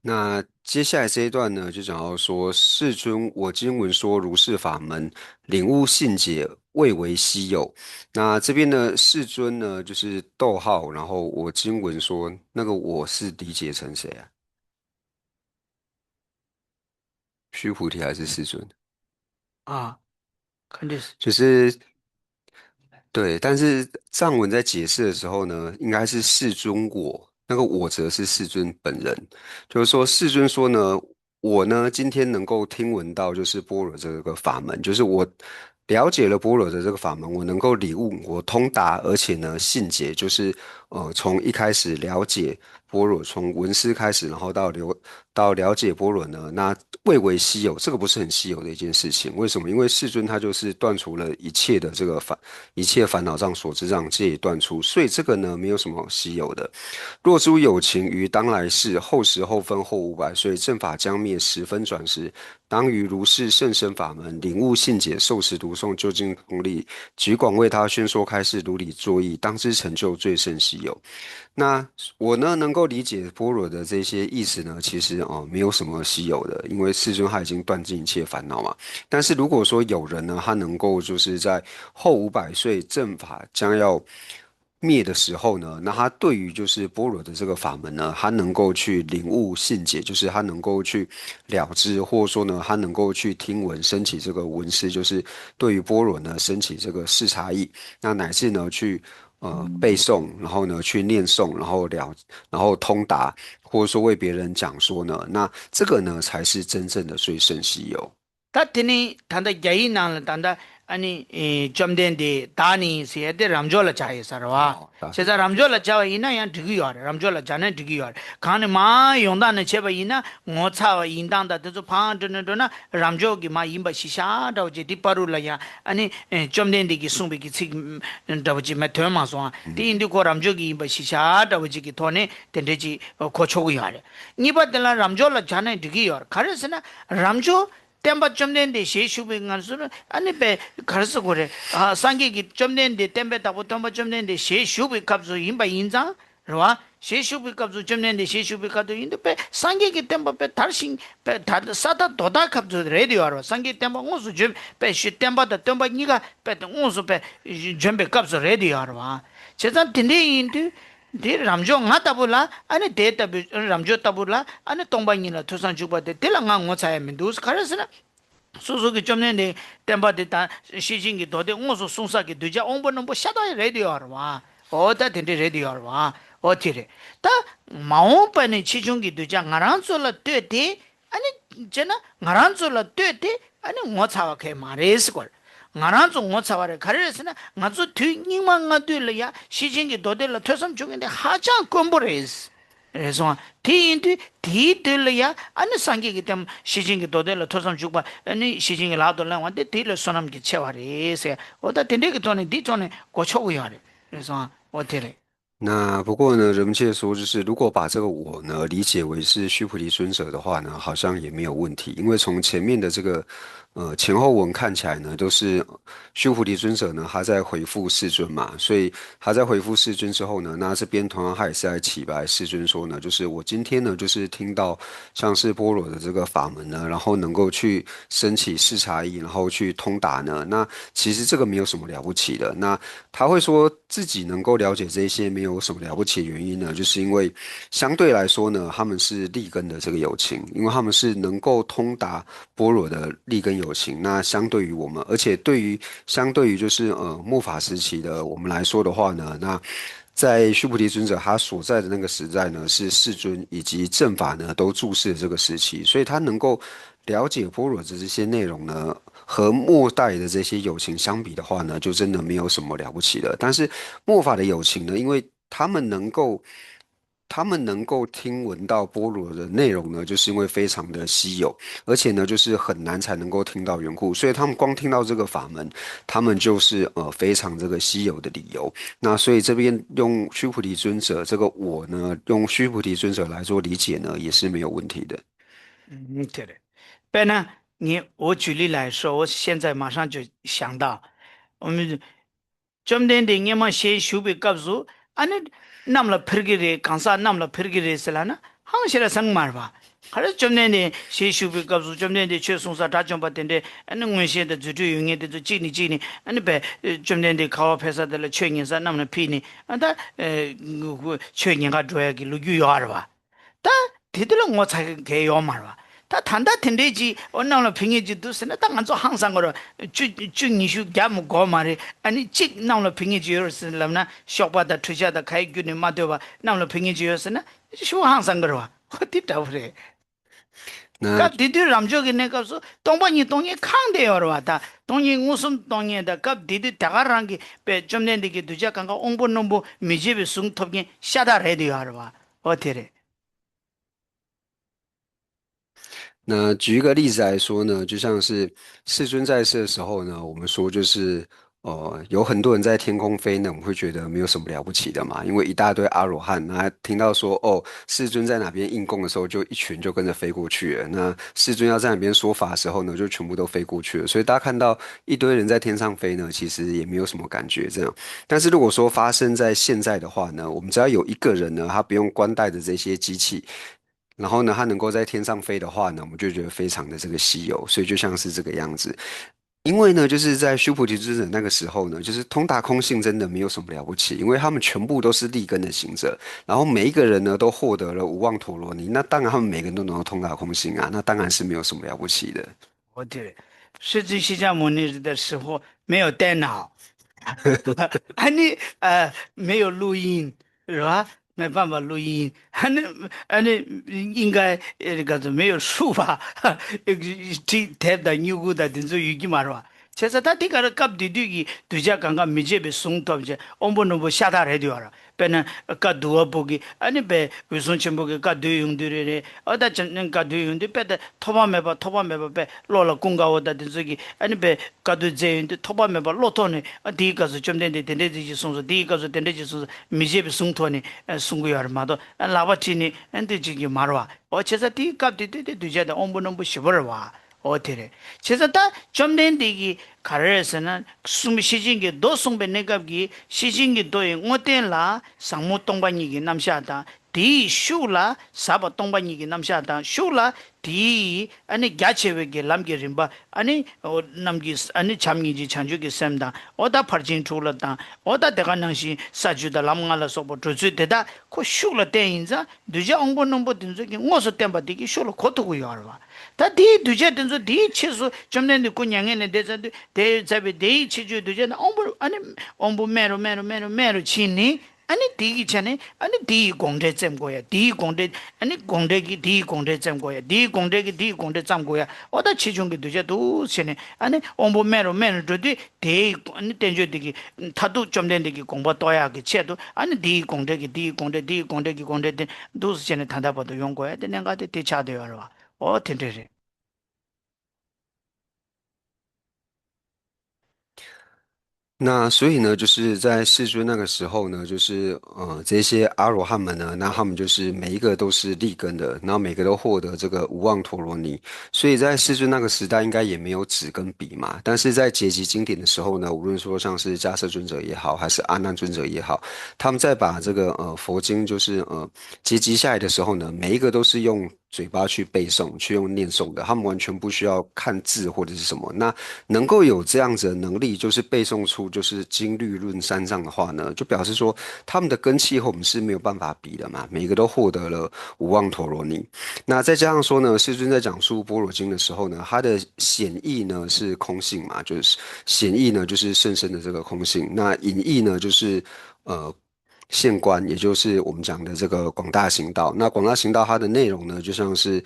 那接下来这一段呢，就讲到说，世尊，我经闻说如是法门，领悟信解，蔚为稀有。那这边呢，世尊呢就是逗号，然后我经闻说，那个我是理解成谁啊？须菩提还是世尊？啊肯定是就是对，但是藏文在解释的时候呢，应该是世尊我，那个我则是世尊本人。就是说，世尊说呢，我呢今天能够听闻到就是般若这个法门，就是我了解了般若的这个法门，我能够领悟，我通达，而且呢信解，就是从一开始了解般若，从闻思开始，然后到了解般若呢，那蔚为稀有，这个不是很稀有的一件事情。为什么？因为世尊他就是断除了一切的这个一切烦恼障、所知障，皆已断除，所以这个呢没有什么稀有的。若诸有情于当来世，后十后分后500岁，正法将灭，十分转时，当于如是甚深法门，领悟信解，受持读诵，究竟功力，举广为他宣说开示，如理作意，当知成就最甚稀有。那我呢，能够理解般若的这些意思呢，其实没有什么稀有的，因为世尊他已经断尽一切烦恼嘛。但是如果说有人呢，他能够就是在后500岁正法将要灭的时候呢，那他对于就是般若的这个法门呢，他能够去领悟信解，就是他能够去了知，或者说呢，他能够去听闻升起这个闻思，就是对于般若呢升起这个视察意，那乃至呢去背诵，然后呢去念诵，然后通达，或者说为别人讲说呢，那这个呢才是真正的最胜稀有。다 드니 단다 야이나는 단다 아니 점된데 다니 세데 람졸라 차이사와 哦，大 세자 람졸라 차와 이나야 드기요 람졸라 자네 드기요 칸에 마 용단에 제바 이나 모차와 인당다 저 파드는도나 람조기 마 임바 시샤다오지 디파루라야 아니 점된데기 숭비기 치 다오지 메테마소 디인디고 람조기 임바 시샤다오지기 토네 텐데지 고초고요 니바들라 람졸라 자네 드기요 가르스나 람조 템바 점된데 셰슈빙 간수는 아니 배 가르서 그래 아 상기기 점된데 템베다고 템바 점된데 셰슈비 값수 임바 인자 로와 셰슈비 값수 점된데 셰슈비 값도 인데 배 상기기 템바 배 달신 배 사다 도다 값수 레디오로 상기 템바 온수 좀배 템바다 템바 니가 배 온수 배 점배 값수 레디오로 와 제가 tin데 인데 데 람조 나타불라 아니 데이터 람조 타불라 아니 동방이나 투산 주바데 텔랑아 ngo차에 민두스 카르스나 소소기 좀네네 템바데다 시진기 도데 옹소 송사기 되자 옹보는 뭐 샤도에 레디오와 어다 텐데 레디오와 어티레 다 마오빠네 치중기 되자 나란솔라 되데 아니 제나 나란솔라 되데 아니 ngo차와 개 말했을 나란소 ngo차와를 가르스나 나조 뒤닝망가 되려야 시진기 도데라 퇴선 중인데 하장 꼼보레스 그래서 디인디 디들려야 아니 상기기 때문에 시진기 도데라 퇴선 주바 아니 시진기 라돌라 완데 디를 소남기 채와리세 어다 텐데기 돈에 디존에 고쳐고야래 그래서 어때래 那不过呢，人们界说，就是如果把这个我呢理解为是须菩提尊者的话呢，好像也没有问题，因为从前面的这个前后文看起来呢，都是须菩提尊者呢他在回复世尊嘛，所以他在回复世尊之后呢，那这边同样他也是在启白世尊说呢，就是我今天呢就是听到像是般若的这个法门呢，然后能够去升起视察意，然后去通达呢，那其实这个没有什么了不起的。那他会说自己能够了解这一些没有什么了不起的原因呢，就是因为相对来说呢，他们是利根的这个友情，因为他们是能够通达般若的利根友情。那相对于我们，而且相对于就是末法时期的我们来说的话呢，那在须菩提尊者他所在的那个时代呢，是世尊以及正法呢都注视这个时期，所以他能够了解般若的这些内容呢，和末代的这些友情相比的话呢，就真的没有什么了不起的。但是末法的友情呢，因为他们能够听闻到般若的内容呢，就是因为非常的稀有，而且呢，就是很难才能够听到缘故，所以他们光听到这个法门，他们就是非常这个稀有的理由。那所以这边用须菩提尊者这个我呢，用须菩提尊者来做理解呢，也是没有问题的。对的。不然呢，我举例来说，我现在马上就想到，我们좀 된데 냐마 셰 슈비 값수 아니 남라 퍼기레 강사 남라 퍼기레슬라나 항시라 상말바 그래서 좀 된데 셰 슈비 값수 좀 된데 최송사 다좀 받던데 아니 응시에도 주주 용에도 지니 아니 배좀 된데 가와 회사들 최인사 남라 피니 아다 최인가 줘야기 루유여봐 다 디들은 뭐 자기 개요 말봐 다 단다 텐데지 언나로 빙이지 두스나 당한조 항상 거로 주니슈 갸무 고마리 아니 직 나로 빙이지 요스람나 쇼바다 투자다 가이규니 마도바 나로 빙이지 요스나 쇼 항상 거로 어디 다브레 가 那 디디 람조기 내가서 동반이 동이 칸데요로 왔다 동이 무슨 동이다 가 디디 다가랑기 배좀 낸데기 두자 간가 옹본놈보 미제비 숭톱기 샤다 레디요로 와 어디래 那举一个例子来说呢，就像是世尊在世的时候呢，我们说就是有很多人在天空飞呢，我们会觉得没有什么了不起的嘛，因为一大堆阿罗汉，那听到说哦世尊在哪边应供的时候，就一群就跟着飞过去了。那世尊要在哪边说法的时候呢，就全部都飞过去了。所以大家看到一堆人在天上飞呢，其实也没有什么感觉这样。但是如果说发生在现在的话呢，我们只要有一个人呢，他不用关带着这些机器。然后呢，它能够在天上飞的话呢，我们就觉得非常的这个稀有，所以就像是这个样子。因为呢，就是在须菩提尊者那个时候呢，就是通达空性真的没有什么了不起，因为他们全部都是立根的行者，然后每一个人呢都获得了无妄陀罗尼，那当然他们每个人都能够通达空性啊，那当然是没有什么了不起的。어디래世尊释迦牟尼的时候没有电脑아니 没有录音是吧没办法录音，应该那个没有书吧？这台的牛股的，等于语句嘛是吧？ 제가 다 디가를 갑디디기 두자 강가 미제베 송톱제 엄보노보 샤다레디오라 베는 까 두어보기 아니 베 위손침보기 까 두용들이래 어다 전는 까 두용들 베다 토바메바 베 로라 공가오다 된저기 아니 베 까두 제인데 토바메바 로토네 디가서 좀 된데 된데지 송서 디가서 된데지 송서 미제베 송토니 송구야마도 라바티니 엔데지기 마르와 제가 디 갑디디 두자다 엄보노보 시버와 어테레 제자다 점된디기 가르에서는 숨 시진게 도송배 내갑기 시진게 도에 어텐라 상무 동반이기 남샤다 디 슈라 사바 동반이기 남샤다 슈라 디 아니 갸체베게 람게 림바 아니 남기 아니 참기지 찬주기 셈다 오다 파진 출렀다 오다 대가능시 사주다 람가라 소보 주주되다 코 슈라 대인자 두자 옹보nom보 든저기 ngoso 템바디기 슈로 고토고 요르와 다디 두제 든저 디 치수 좀nen데 꾸냥에네 대자데 대자베 데 치주 두제 옹보 아니 옹보 메로 치니 아니 디기 전에 아니 디 공대 점고야 디 공대 아니 공대기 디 공대 점고야 디 공대기 디 공대 점고야 어다 치중기 두제도 전에 아니 옹보 메로 저디 데 아니 땡저디기 타도 좀 된디기 공부 또야기 채도 아니 디 공대기 디 공대기 공대 두스 전에 단답도 용고야 되는 거데 대차되어라 텐데레 那所以呢，就是在世尊那个时候呢，就是这些阿罗汉们呢，那他们就是每一个都是立根的，然后每个都获得这个无妄陀罗尼。所以在世尊那个时代，应该也没有纸跟笔嘛。但是在结集经典的时候呢，无论说像是迦摄尊者也好，还是阿难尊者也好，他们在把这个佛经就是结集下来的时候呢，每一个都是用嘴巴去背诵，去用念诵的，他们完全不需要看字或者是什么。那能够有这样子的能力，就是背诵出就是经律论三藏的话呢，就表示说他们的根器和我们是没有办法比的嘛，每一个都获得了无妄陀罗尼。那再加上说呢，世尊在讲述般若经的时候呢，它的显义呢是空性嘛，就是显义呢就是甚深的这个空性，那隐义呢就是呃现观，也就是我们讲的这个广大行道。那广大行道它的内容呢，就像是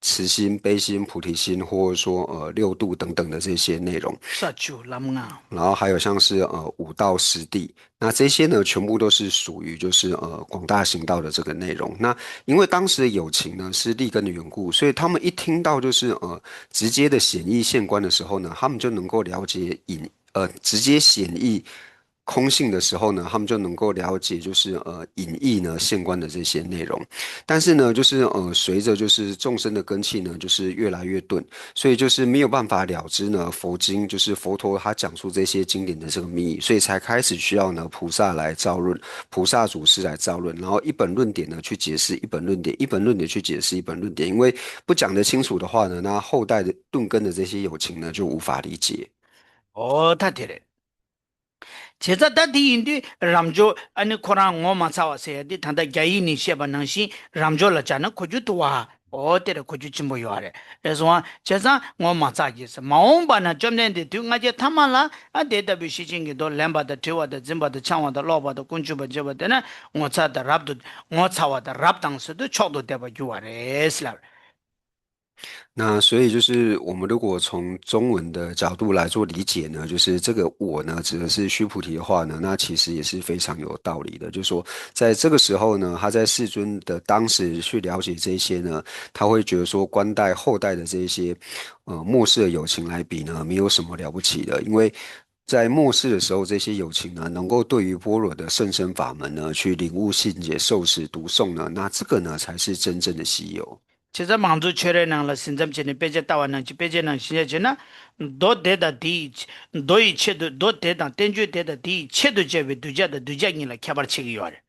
慈心、悲心、菩提心，或者说六度等等的这些内容。사주 람nga 然后还有像是五道十地，那这些呢全部都是属于就是广大行道的这个内容。那因为当时的友情呢是立根的缘故，所以他们一听到就是直接的显义现观的时候呢，他们就能够了解直接显义空性的时候呢，他们就能够了解就是隐义呢现观的这些内容。但是呢，就是随着就是众生的根器呢，就是越来越钝，所以就是没有办法了知呢佛经，就是佛陀他讲述这些经典的这个密意，所以才开始需要呢菩萨来造论，菩萨祖师来造论，然后一本论点呢去解释一本论点，一本论点去解释一本论点，因为不讲得清楚的话呢，那后代的顿根的这些友情呢就无法理解。타테레 제자 다디인데 람조 아니 코랑 오마 사와세디 단다 야이니 셰바낭시 람조라잖아 코주도와 어때를 코주치 뭐요하래 그래서 제자 오마 사기서 마옴바나 좀nen데 둥아제 타말라 아데다비 시징기도 램바다 티와다 짐바다 창와다 로바다 군주바 제바데나 오차다 랍도 오차와다 랍당스도 초도 대바 유하래 슬라 那所以就是我们如果从中文的角度来做理解呢，就是这个我呢指的是须菩提的话呢，那其实也是非常有道理的。就是说，在这个时候呢，他在世尊的当时去了解这些呢，他会觉得说，关代后代的这些末世的友情来比呢，没有什么了不起的，因为在末世的时候，这些友情呢，能够对于般若的甚深法门呢，去领悟信解、受持、读诵呢，那这个呢，才是真正的稀有。 제자 망조 철에낭라 신점전에 빼제 따와낭지 빼제낭 신여지나 도데다 디 도이 체도 도데다 땡주데다 디 체도 제베 두자다 두자기라 캬바치기 요래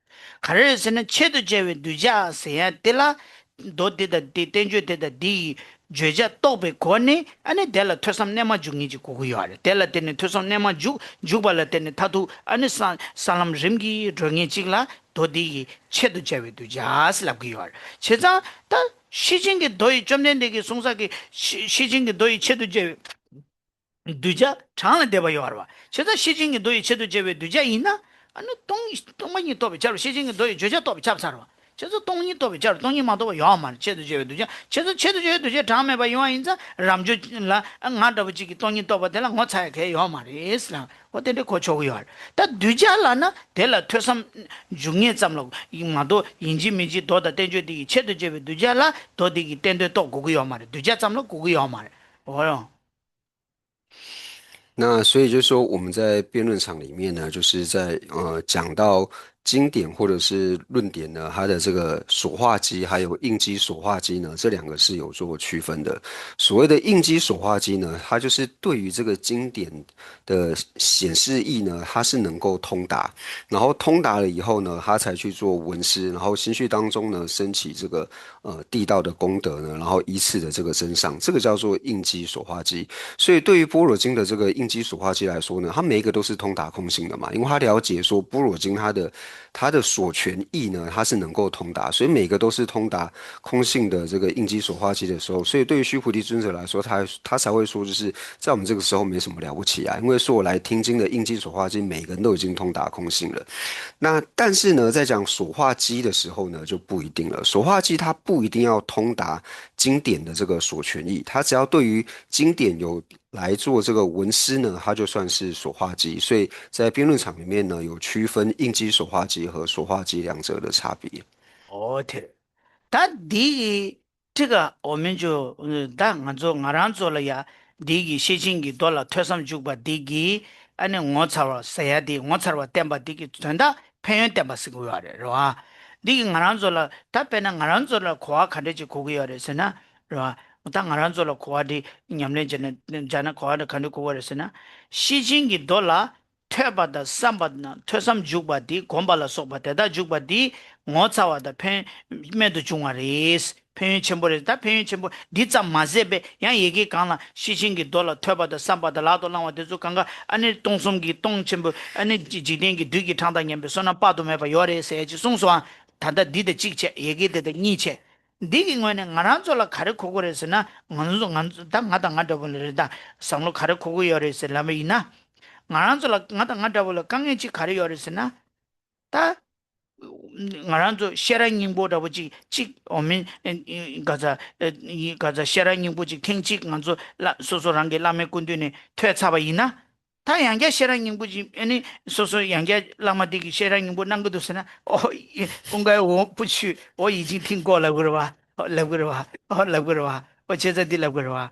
가르에서는 체도 제베 두자 세야 텔라 도데다 디 땡주데다 디 죄자 또베 권네 아니 델라 토섬 네마 중이지 고고요래 델라 때네 토섬 네마 주 주발라 때네 타두 아니 살람 림기 르게 찍라 도디 체도 제베 두자 슬랍기요 제자 다 시진게 도이 점된데게 송사게 시진게 도이 체도제 두자 장을 대봐요 알아. 제가 시진게 도이 체도제 두자 있나? 아니 동만이 또 비자로 시진게 도이 조자 또 비잡사로. 就是东西多不叫东西嘛多要嘛，切的就对，切的长没把用因子，让就了，俺这不几个东西多不得了，我才可以要嘛的意思啦，我得的可超要，但对家了呢，得了脱上容易怎么了，嘛多引起面积多的，等于的切的就对家了，多的等于多个要嘛的，对家怎么了个要嘛的，哦哟。那所以就是说，我们在辩论场里面呢，就是在讲到经典或者是论点呢，它的这个锁化机还有应激锁化机呢，这两个是有做区分的。所谓的应激锁化机呢，它就是对于这个经典的显示义呢，它是能够通达，然后通达了以后呢，它才去做文思，然后心绪当中呢升起这个地道的功德呢，然后依次的这个增上，这个叫做应激锁化机。所以对于般若经的这个应激塑化剂来说呢，它每一个都是通达空性的嘛，因为它了解说般若经它的所权义呢，它是能够通达，所以每个都是通达空性的这个应激塑化剂的时候，所以对于须菩提尊者来说，他才会说，就是在我们这个时候没什么了不起啊，因为说我来听经的应激塑化剂，每个人都已经通达空性了。那但是呢，在讲锁化机的时候呢，就不一定了。锁化机它不一定要通达经典的这个所权益，它只要对于经典有来做这个文思呢，它就算是锁化机。所以在辩论场里面呢，有区分应激锁化机和锁化机两者的差别。哦，对，但第一，这个我们就，但俺做了呀，第一事情给多了，特上就把第一，俺那我操了，谁呀的，我操了，点把第一，真的，偏远点把是个样的，是吧？第一俺做了，他本来俺做了，夸看的就可个样的是呢，是吧？但俺做了夸的，你们讲的夸的看的可个的是呢，事情给多了。特把的三把呢，特上九把的，光把了说把的，九把的，我操啊的偏没得中啊的是，偏远全部的，但偏远全部，你怎么这边？人也给讲了，事情给多了，特把的三把的拉到让我的就刚刚，俺那东松给东全部，俺那几天给对给长到年边，说那八都没把要的谁去送上，他的你的几千，也给的二千。你个我呢，俺做了开的苦过的是呢，俺这不是的，上路开的苦过要的是那么一呢。ngaran zo la ngata ngata wala kange chi khari yore sina ta ngaran zo shera nyingbo da buji chi omin gaza shera nyingbo chi king chi nganzo la so so range la me kundu ne thwe chaba ina ta yangya shera nyingbo ji ani so so yangya lama digi shera nyingbo nang do sina o unga wo puchi 我已经听过了，是吧？哦，了不是吧？哦，了不是吧？我觉得的了不是吧？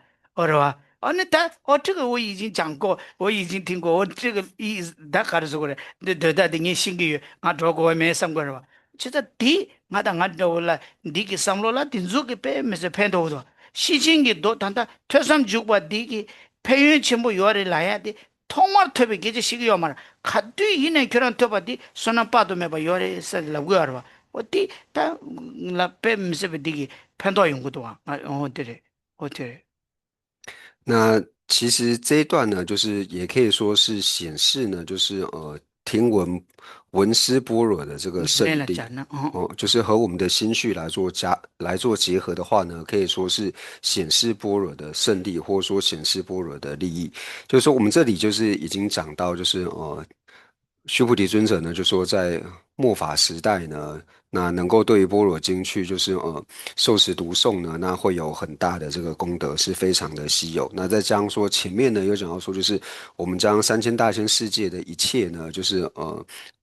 哦，那他哦，这个我已经讲过，我已经听过，我这个意思他还是说的，那你新个月俺这个外面上过是吧？其实第俺这了，你给上路了，定住给别没是偏多的，西京的多，但他特上就把第个偏远全部要的来呀的，通话特别给这些个要嘛，看对应呢，可能特别的，说那八都没把要的是了个是吧？我第但那别没是不第个偏多用过多啊，哦对的，哦对的。那其实这一段呢，就是也可以说是显示呢，就是听闻闻思般若的这个你胜利。来讲呢？哦，哦，就是和我们的心绪来做结合的话呢，可以说是显示般若的胜利，或者说显示般若的利益。就是说，我们这里就是已经讲到，就是须菩提尊者呢，就说在末法时代呢，那能够对于般若经去就是受持读诵呢，那会有很大的这个功德，是非常的稀有。那再加上说前面呢有讲到说，就是我们将三千大千世界的一切呢，就是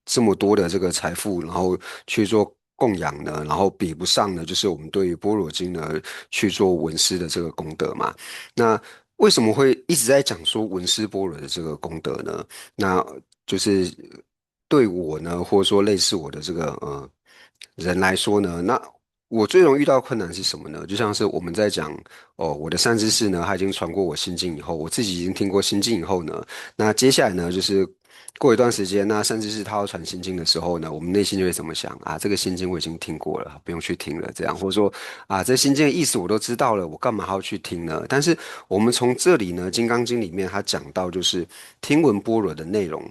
这么多的这个财富，然后去做供养呢，然后比不上呢，就是我们对于般若经呢去做闻思的这个功德嘛。那为什么会一直在讲说闻思般若的这个功德呢？那就是对我呢，或者说类似我的这个人来说呢，那我最容易遇到的困难是什么呢？就像是我们在讲哦，我的善知识呢，他已经传过我心经以后，我自己已经听过心经以后呢，那接下来呢，就是过一段时间，那善知识他要传心经的时候呢，我们内心就会怎么想啊？这个心经我已经听过了，不用去听了，这样，或者说啊，这心经的意思我都知道了，我干嘛还要去听呢？但是我们从这里呢，《金刚经》里面他讲到，就是听闻般若的内容。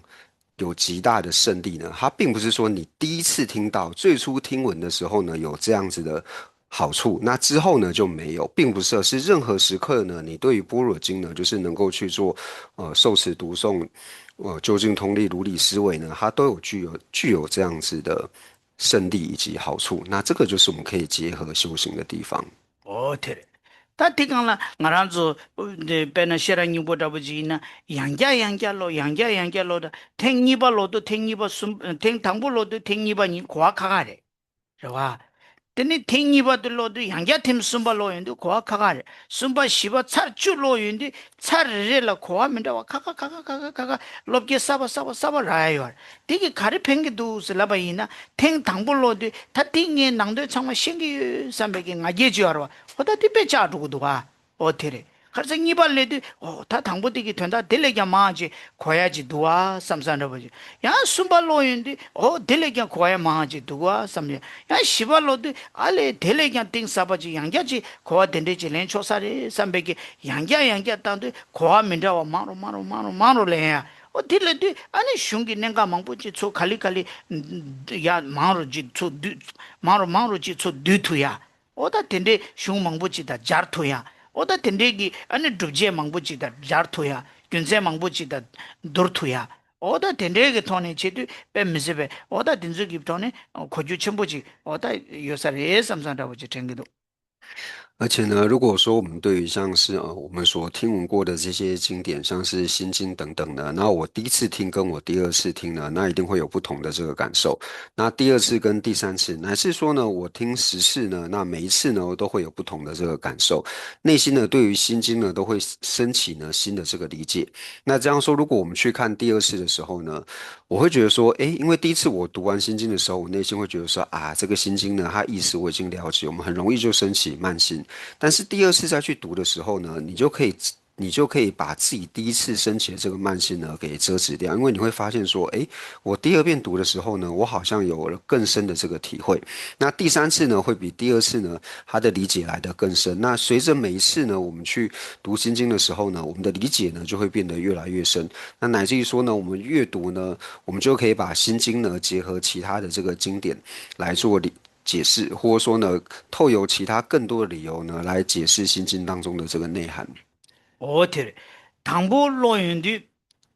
有极大的胜利呢，它并不是说你第一次听到、最初听闻的时候呢有这样子的好处，那之后呢就没有，并不是，是任何时刻呢，你对于般若经呢，就是能够去做受持读诵，究竟通力、如理思维呢，它都有具有这样子的。胜利以及好处。那这个就是我们可以结合修行的地方。哦，对了。他提讲了，我让做别那些人你不着不急呢，养家咯的，听你把咯都听你把孙，听唐不咯都听你把你夸卡卡的，是吧？等你听你把的咯都养家听孙把咯人都夸卡卡的，孙把西把差就咯人的差日了夸没得话，咔，落给撒巴来哟，这个卡的偏个都是那把人呢，听唐不咯的，他听人囊的唱嘛，先个300个俺也就了。어다 디베 자루고도 와 어테레 그래서 이발레도 다 당보되기 된다 델레기야 마지 고야지 두아 삼산을 보지 야 순발로인데 델레기야 고야 마지 두아 삼야 야 시발로도 알레 델레기야 띵 사바지 양자지 고아 덴데지 렌초사리 삼백이 양자 땅도 고아 민다와 마로래야 딜레디 아니 슝기 nen가 망부지 초 칼리칼리 야 마로지 초 마로지 초 뒤투야 오다 텐데 슝 망부지다 자르토야 오다 텐데기 아니 두제 망부지다 자르토야 균제 망부지다 도르토야 오다 텐데게 토네 제도 뱀미세베 오다 딘즈기 토네 고주 첨부지 오다 요사레 삼산다고지 땡기도 而且呢，如果说我们对于像是我们所听闻过的这些经典，像是《心经》等等的，那我第一次听跟我第二次听呢，那一定会有不同的这个感受。那第二次跟第三次，乃至说呢，我听10次呢，那每一次呢都会有不同的这个感受，内心呢对于《心经》呢都会升起呢新的这个理解。那这样说，如果我们去看第二次的时候呢，我会觉得说，诶，因为第一次我读完心经的时候，我内心会觉得说，啊，这个心经呢，它意思我已经了解，我们很容易就升起慢心。但是第二次再去读的时候呢，你就可以把自己第一次升起的这个慢性呢给遮止掉，因为你会发现说，诶，我第二遍读的时候呢，我好像有了更深的这个体会。那第三次呢，会比第二次呢，他的理解来得更深。那随着每一次呢，我们去读心经的时候呢，我们的理解呢就会变得越来越深。那乃至于说呢，我们阅读呢，我们就可以把心经呢结合其他的这个经典来做解释，或者说呢，透由其他更多的理由呢，来解释心经当中的这个内涵。어테레 당보 로인디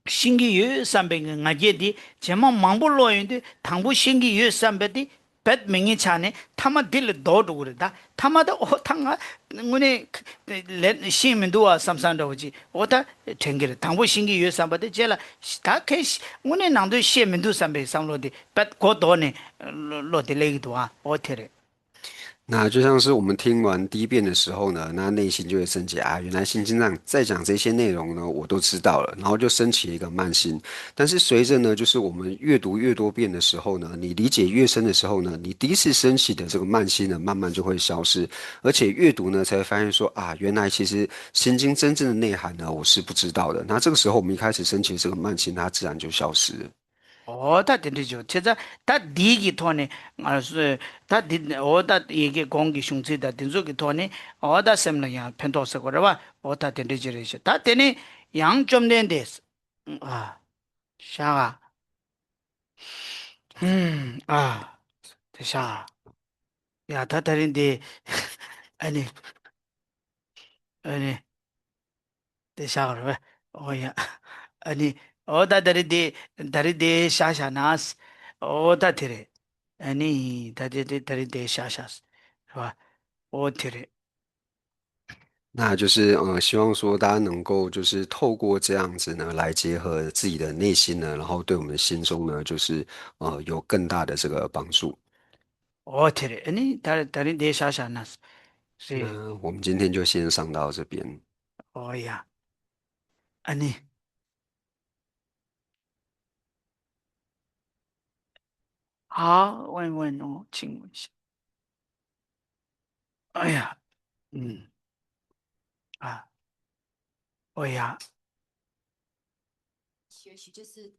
신기 유 삼백이 나게디 제마 망보 로인디 당보 신기 유 삼백디 벳 명이 차네 타마 딜 도도 그러다 타마다 탕아 문에 레 시민도와 삼산도지 오다 땡기를 당보 신기 유 삼백디 제라 다케 문에 남도 시민도 삼백 삼로디 벳 고도네 로디 레기도아 어테레 那就像是我们听完第一遍的时候呢，那内心就会升起啊，原来心经上在讲这些内容呢，我都知道了，然后就升起一个慢心。但是随着呢，就是我们阅读越多遍的时候呢，你理解越深的时候呢，你第一次升起的这个慢心呢，慢慢就会消失，而且阅读呢，才会发现说啊，原来其实心经真正的内涵呢，我是不知道的。那这个时候我们一开始升起的这个慢心，它自然就消失了。다 된대죠. 제가 다 디기 토네 알았어. 다 오다 이게 공기 흉지다 된속이 토네 오다 셈라야 펜도서 거라 오다 된대지래시. 다 되네 양점 된데스. 아, 샤가. 아, 샤. 야, 다 다른데 아니, 아니, 샤가 왜? 어야. 아니, 오다 다른데 샤샤나스. 오다 되래. 아니 다리 샤샤스 와 오티레 那就是希望说大家能够就是透过这样子呢，来结合自己的内心呢，然后对我们的心中呢，就是有更大的这个帮助。오티레 아니 다리 샤샤나스 시那我们今天就先上到这边。오야 아니 원어 친구 아야 아 오야 学习就是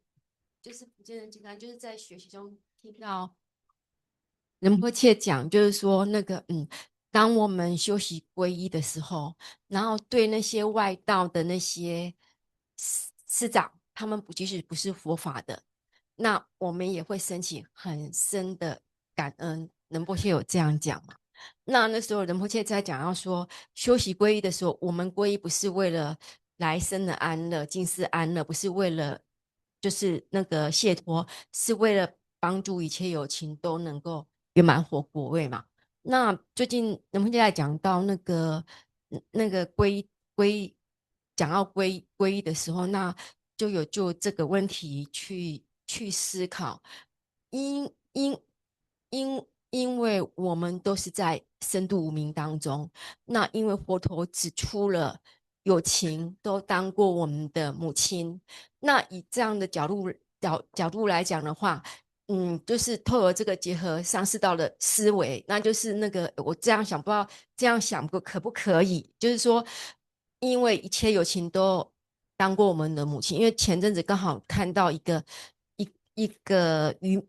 不见得简单，就是在学习中听到仁波切讲，就是说那个当我们修习皈依的时候，然后对那些外道的那些师长，他们即使不是佛法的，那我们也会升起很深的感恩。仁波切有这样讲嘛？那时候仁波切在讲要说，修习皈依的时候，我们皈依不是为了来生的安乐、今世安乐，不是为了就是那个解脱，是为了帮助一切有情都能够圆满果位嘛。那最近我们就在讲到那个讲到皈依的时候，那就这个问题去思考，因因因为我们都是在深度无明当中，那因为佛陀指出了有情都当过我们的母亲，那以这样的角度来讲的话，就是透过这个结合上师道的思维，那就是那个我这样想，不知道这样想可不可以？就是说，因为一切有情都当过我们的母亲，因为前阵子刚好看到一个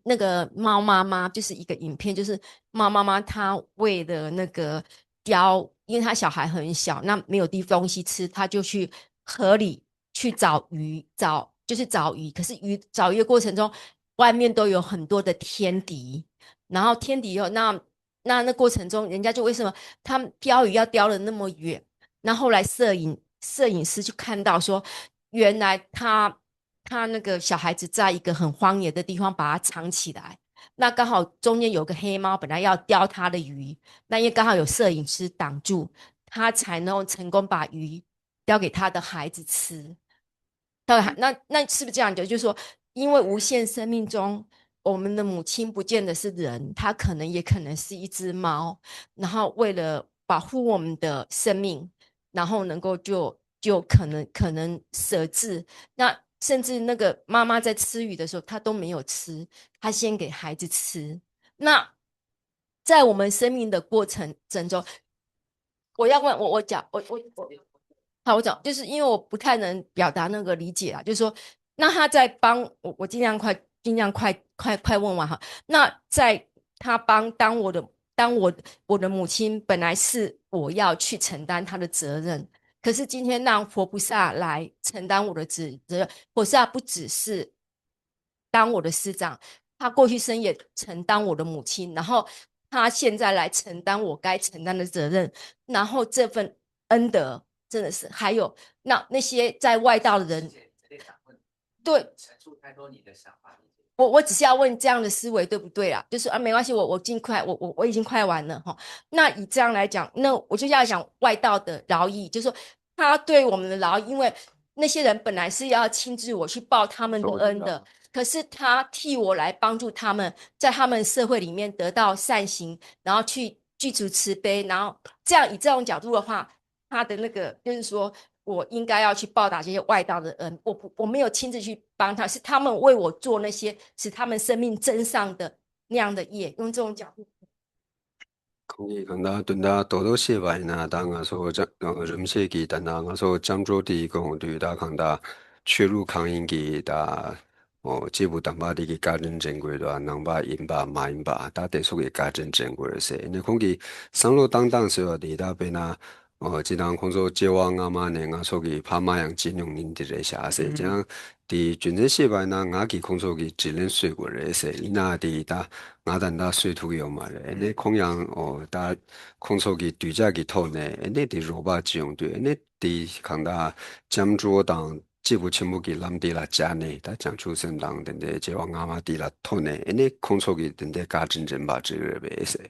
那个猫妈妈，就是一个影片，就是猫妈妈她为了那个雕，因为她小孩很小，那没有东西吃，她就去河里去找鱼，就是找鱼，可是找鱼的过程中，外面都有很多的天敌，然后天敌有那过程中，人家就为什么他们钓鱼要钓的那么远？那后来摄影师就看到说，原来他那个小孩子在一个很荒野的地方把它藏起来，那刚好中间有个黑猫，本来要叼他的鱼，那因为刚好有摄影师挡住，他才能成功把鱼叼给他的孩子吃。那是不是这样就是说，因为无限生命中，我们的母亲不见得是人，她也可能是一只猫，然后为了保护我们的生命，然后能够就可能舍置，那甚至那个妈妈在吃鱼的时候，她都没有吃，她先给孩子吃。那在我们生命的过程中，我要问我讲我好，我讲就是因为我不太能表达那个理解啊，就是说，那他在帮我尽量快问完哈。那在他当我的母亲，本来是我要去承担他的责任，可是今天让佛菩萨来承担我的责任，佛菩萨不只是当我的师长，他过去生也承担我的母亲，然后他现在来承担我该承担的责任，然后这份恩德真的是，还有那些在外道的人，对，我只是要问这样的思维对不对啦？就是没关系，我尽快，我已经快完了哈。那以这样来讲，那我就要讲外道的劳役，就是说他对我们的劳役，因为那些人本来是要亲自我去报他们的恩的，可是他替我来帮助他们，在他们社会里面得到善行，然后去具足慈悲，然后以这种角度的话，他的那个就是说我应该要去报答这些外道的恩，我没有亲自去帮他，是他们为我做那些使他们生命增上的那样的业，用这种角度。Kongi kanda tunda todo sheba ina da nga so rimse ki tanda nga so jamzho di gong du da kanda churu kangin ki da jibu tamba di ki gajen jengwe da nangba inba ma inba da de so ki gajen jengwe se ne kongi sanglo dang dang se di da be na 지난 콘소 제왕 아마네 nga sogi 파마양 진용 닌디레 샤세 장 디 준전 시바나 나기 콘소기 질른 수고레세 이나디다 나단다 수투기 요마레 네 공양 다 콘소기 뒤자기 토네 네디 로바 지용돼 네디 강다 잠주어당 지부 침묵이 람디라 자네 다 장추선당 된데 제왕 아마디라 토네 네 콘소기 된데 가진전 바지르베세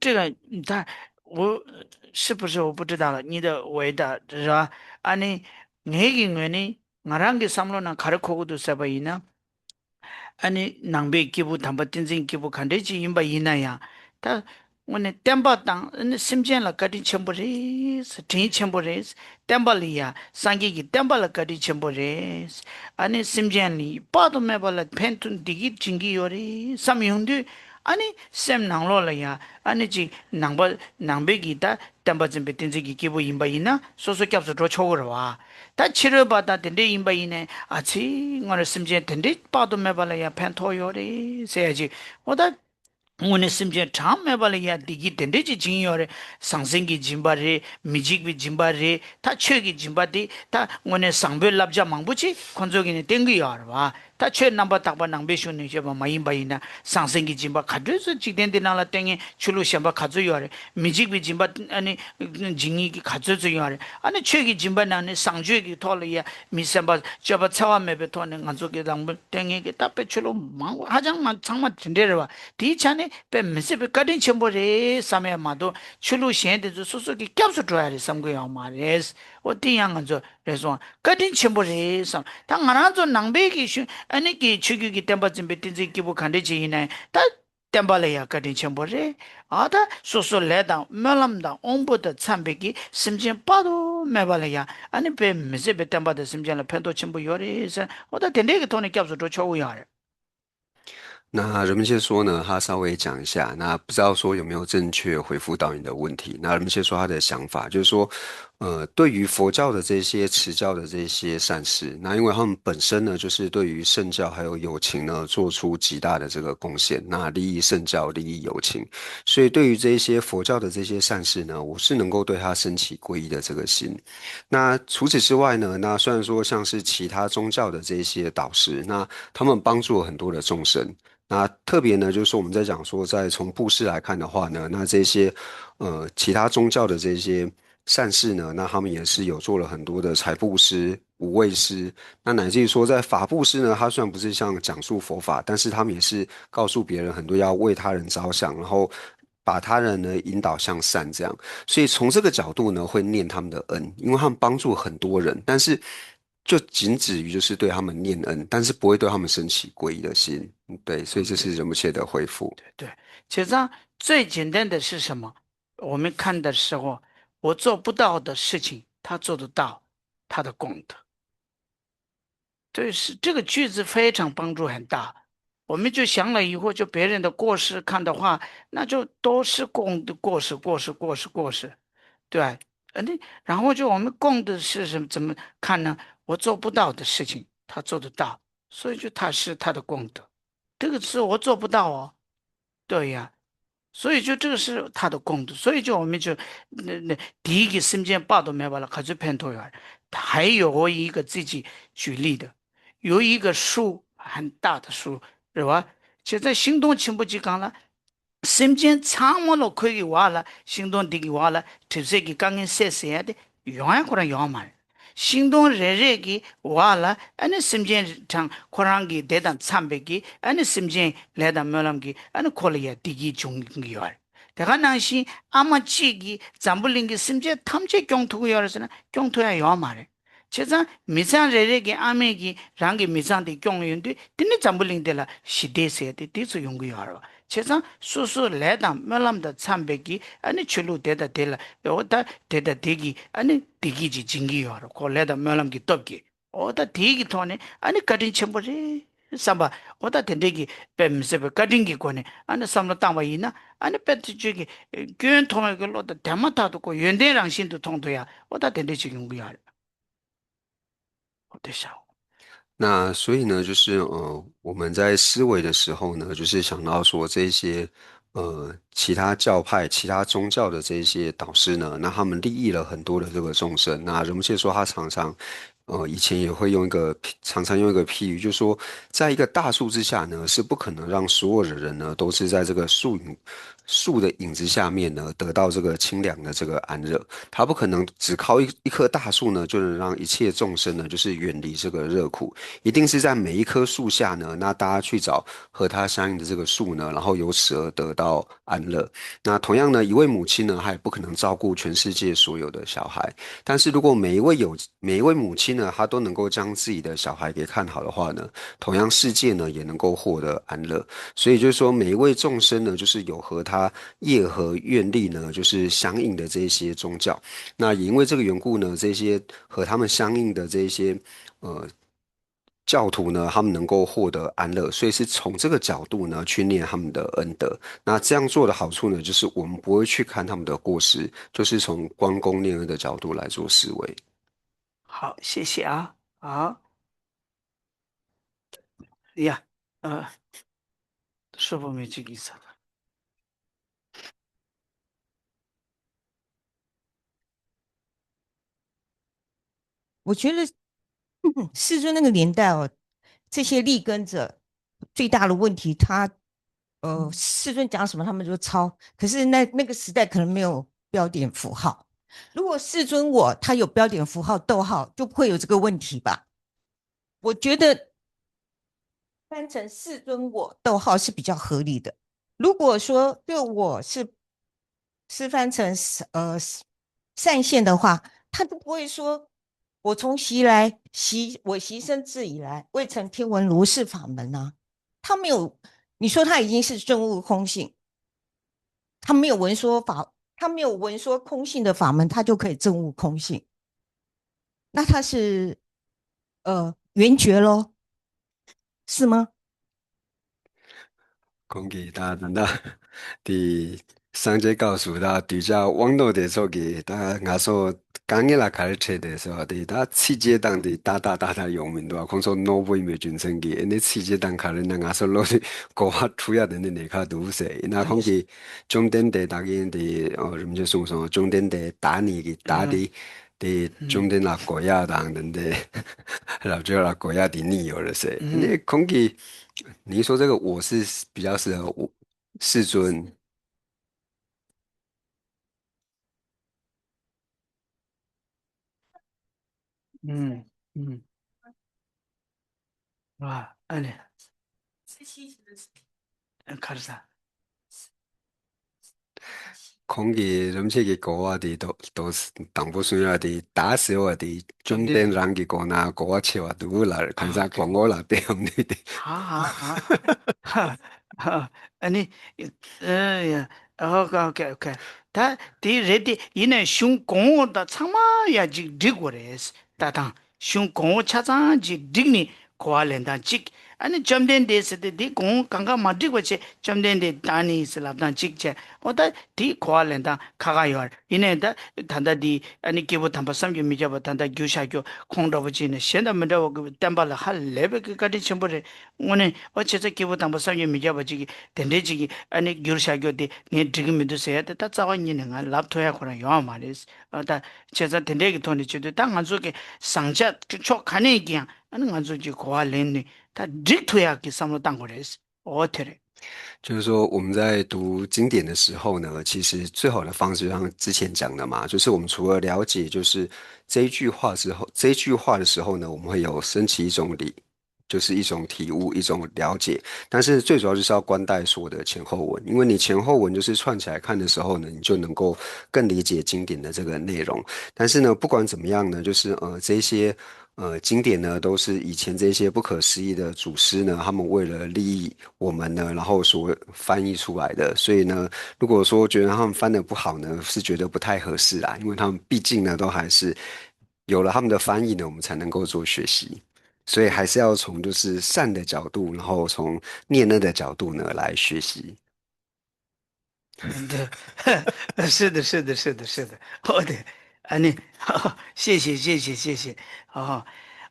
这个我是不是我不知道了，你的回答是吧？아니 내기는 나랑게 삼로나 가르코고도 사바이나 아니 낭베 기부 담바 띵진 기부 간대지 임바 이나야 다 오늘 땜바 땅 심지엔라 까디 첨보레스 진 첨보레스 땜발이야 상기기 땜발라 까디 첨보레스 아니 심지엔리 빠도 메발라 펜툰 디기 징기요리 삼용도 아니 셈 낭로라야 아니 지 낭바 낭베기다 땜바 좀 띵진기 기부 임바 이나 소소 겹서 줘 초거와 다 치료받아 된대 임바이네 아치 오늘 심지에 된대 빠도 메발라야 펜토요리 세야지 오다 오늘 심지에 참 메발라야 디기 된대지 진요래 상생기 짐바리 미직비 짐바리 다 최기 짐바디 다 오늘 상별 납자 망부지 건조기는 땡기요 봐 다 최 넘버 딱바 낭베 쇼니 셔바 마임바이나 상생기 짐바 가드스 지된데나라 땡에 출루 셔바 가져요래 미직비 짐바 아니 징이기 가져줘요래 아니 최기 짐바나네 상주기 토르야 미셈바 저바 차와메베 토는 안쪽에 당불 땡에게 답에 출루 망 하장만 장만 된대라 디찬에 베 미세베 가딘 첨보레 사메마도 출루 시엔데 소소기 캡스 드라이리 삼고요 마레스 어디양은저 그래서 가딘 첨보레 삼 당하나저 낭베기 슈 아니기 추기기 템바진 베틴지 기부 칸데지이네 다 템발이야 가딘 첨보레 아다 소소 레다 멜람다 온보다 참베기 심진 빠도 메발이야 아니 베 미세베 템바데 심진라 펜도 첨보 요리서 어다 된데게 돈이 캡스 도 초우야那人们先说呢，他稍微讲一下，那不知道说有没有正确回复到你的问题。那人们先说他的想法，就是说，对于佛教的这些持教的这些善事，那因为他们本身呢，就是对于圣教还有友情呢，做出极大的这个贡献，那利益圣教，利益友情，所以对于这些佛教的这些善事呢，我是能够对他升起皈依的这个心。那除此之外呢，那虽然说像是其他宗教的这些导师，那他们帮助了很多的众生。那特别呢，就是说我们在讲说，在从布施来看的话呢，那这些其他宗教的这些善事呢，那他们也是有做了很多的财布施、无畏施，那乃至于说在法布施呢，它虽然不是像讲述佛法，但是他们也是告诉别人很多要为他人着想，然后把他人呢引导向善这样。所以从这个角度呢，会念他们的恩，因为他们帮助很多人，但是就仅止于就是对他们念恩，但是不会对他们升起皈依的心。对，所以这是仁波切的回复。对，其实上最简单的是什么？我们看的时候，我做不到的事情，他做得到，他的功德。对，是这个句子非常帮助很大。我们就想了以后，就别人的过失看的话，那就都是功的过失，过失，对吧？然后就我们供的是什么？怎么看呢？我做不到的事情，他做得到，所以就他是他的功德。这个是我做不到哦，对呀。所以就这个是他的功德，所以就我们就第一个身间报都没完了，可是偏头远。还有我一个自己举例的，有一个树很大的树，是吧？就在行动情不及讲了，身间长么了可以挖了，行动地给挖了，就是给刚刚晒晒的，永远可能养满。行动热热给挖了，俺身间长可能给得当参别给，俺身间来当没啷给，俺可能也地基中给玩。แต่ก็นั่งสิอามาชีกีจำบุลิงกีสิมเจทำเจกงทุกอย่างเลยนะกงทุกอย่างยอมมาเลยเช่นมิสังเร่ๆกีอาเมกีรังกีมิสังที่กงยุนดีทีนี้จำบุลิงเดล่ะสิเดเสียที่ที่สุดยงกุยาร์วะเช่นสู้ๆเลยดังเมื่อลำดับ参别กีอันนี้ชุลุเดดเดล่ะโอ้แต่เดดเดกีอันนี้ดีกีจีจิงกียาร์ก็เลยดังเมื่อลำกีตบกีโอ้แต่ดีกีทอนนี้อันนี้กระดิ่งเชื่อมเลย삼바 오다 텐데기 뱀세베 가딩기 거네 안에 삼로 땅바이나 안에 배트 저기 교연 통할 걸로 대마타도 고 연대랑 신도 통도야 오다 텐데 지금 거야 어때서 那所以呢，就是我们在思维的时候呢，就是想到说这些其他教派、其他宗教的这些导师呢，那他们利益了很多的这个众生。那人们切说他常常以前也会用常常用一个譬喻，就是说，在一个大树之下呢，是不可能让所有的人呢都是在这个树的影子下面呢得到这个清凉的这个安乐。他不可能只靠一棵大树呢就能让一切众生呢就是远离这个热苦，一定是在每一棵树下呢，那大家去找和它相应的这个树呢，然后由此而得到安乐。那同样呢，一位母亲呢，她也不可能照顾全世界所有的小孩，但是如果每一位母亲呢，她都能够将自己的小孩给看好的话呢，同样世界呢也能够获得安乐。所以就是说，每一位众生呢，就是有和他业和愿力呢，就是相应的这些宗教。那也因为这个缘故呢，这些和他们相应的这些呃教徒呢，他们能够获得安乐，所以是从这个角度呢去念他们的恩德。那这样做的好处呢，就是我们不会去看他们的过失，就是从关公念恩的角度来做思维。好谢谢啊好呀师傅没这个意思我觉得世尊那个年代哦，这些立根者最大的问题，世尊讲什么他们就抄，可是那个时代可能没有标点符号。如果世尊他有标点符号逗号，就不会有这个问题吧？我觉得翻成世尊逗号是比较合理的。如果说就我是翻成善现的话，他就不会说我从习生至以来，未曾听闻如是法门啊。他没有，你说他已经是证悟空性，他没有闻说空性的法门，他就可以证悟空性。那他是圆觉咯，是吗？講嘅，但啲上節告訴他，對家網絡的時候嘅，他我說剛嘅啦開始車的時候，他世界當的大有名對吧？講說挪威沒轉成嘅，你世界當開始那我說攞啲國外出下的那卡都是，那講嘅終點的大概的什麼叫送什麼終點的打你嘅打的終點那國家當的，然後就那國家的你有了噻，你講嘅。你说这个我是比较适合我世尊，嗯嗯，哇，安尼，卡着啥？空嘅咁些嘅歌啊，都是当不算啊的打死我的中对对，间人嘅歌那歌啊，唱啊都啦，看啥啊讲我啦，对唔对的？哈，哈，哈，아니, 야, 오케이. 다, 레디, 이네 슝공다 참마야 지 리고레스. 다당 슝공 차장 지 리니 고알렌다 직. 아니 점된 데스데 디 공 강가 마디고체 점된 데 다니 슬랍단 직체. 오다 디 고알렌다 카가요. 이네다 단다디 아니 기부 담바 삼기 미자바 단다 규샤교 콩더버지네 현다면도 그 담발을 할 레벨까지 전부를 오늘 어째서 기부 담바 삼기 미자바지 된대지기 아니 규샤교데 네 지금도 세야 다 자원이는 랍토야 그런 요 말이스. 어다 제자 된대기 돈이 주도 땅 안쪽에 상자 초 가네 얘기야. 아니 안쪽에 고알렌네 다 직토야 기 삼로 땅 거래스. 어테레. 就是说我们在读经典的时候呢，其实最好的方式，就像之前讲的嘛，就是我们除了了解就是这一句话之后，这一句话的时候呢，我们会有升起一种理，就是一种体悟，一种了解。但是最主要就是要关待所有的前后文，因为你前后文就是串起来看的时候呢，你就能够更理解经典的这个内容。但是呢，不管怎么样呢，就是这一些。经典呢，都是以前这些不可思议的祖师呢，他们为了利益我们呢，然后所翻译出来的。所以呢，如果说觉得他们翻的不好呢，是觉得不太合适啦，因为他们毕竟呢，都还是有了他们的翻译呢，我们才能够做学习。所以还是要从就是善的角度，然后从念恩的角度呢来学习。对，是的，好的，아니, 谢谢，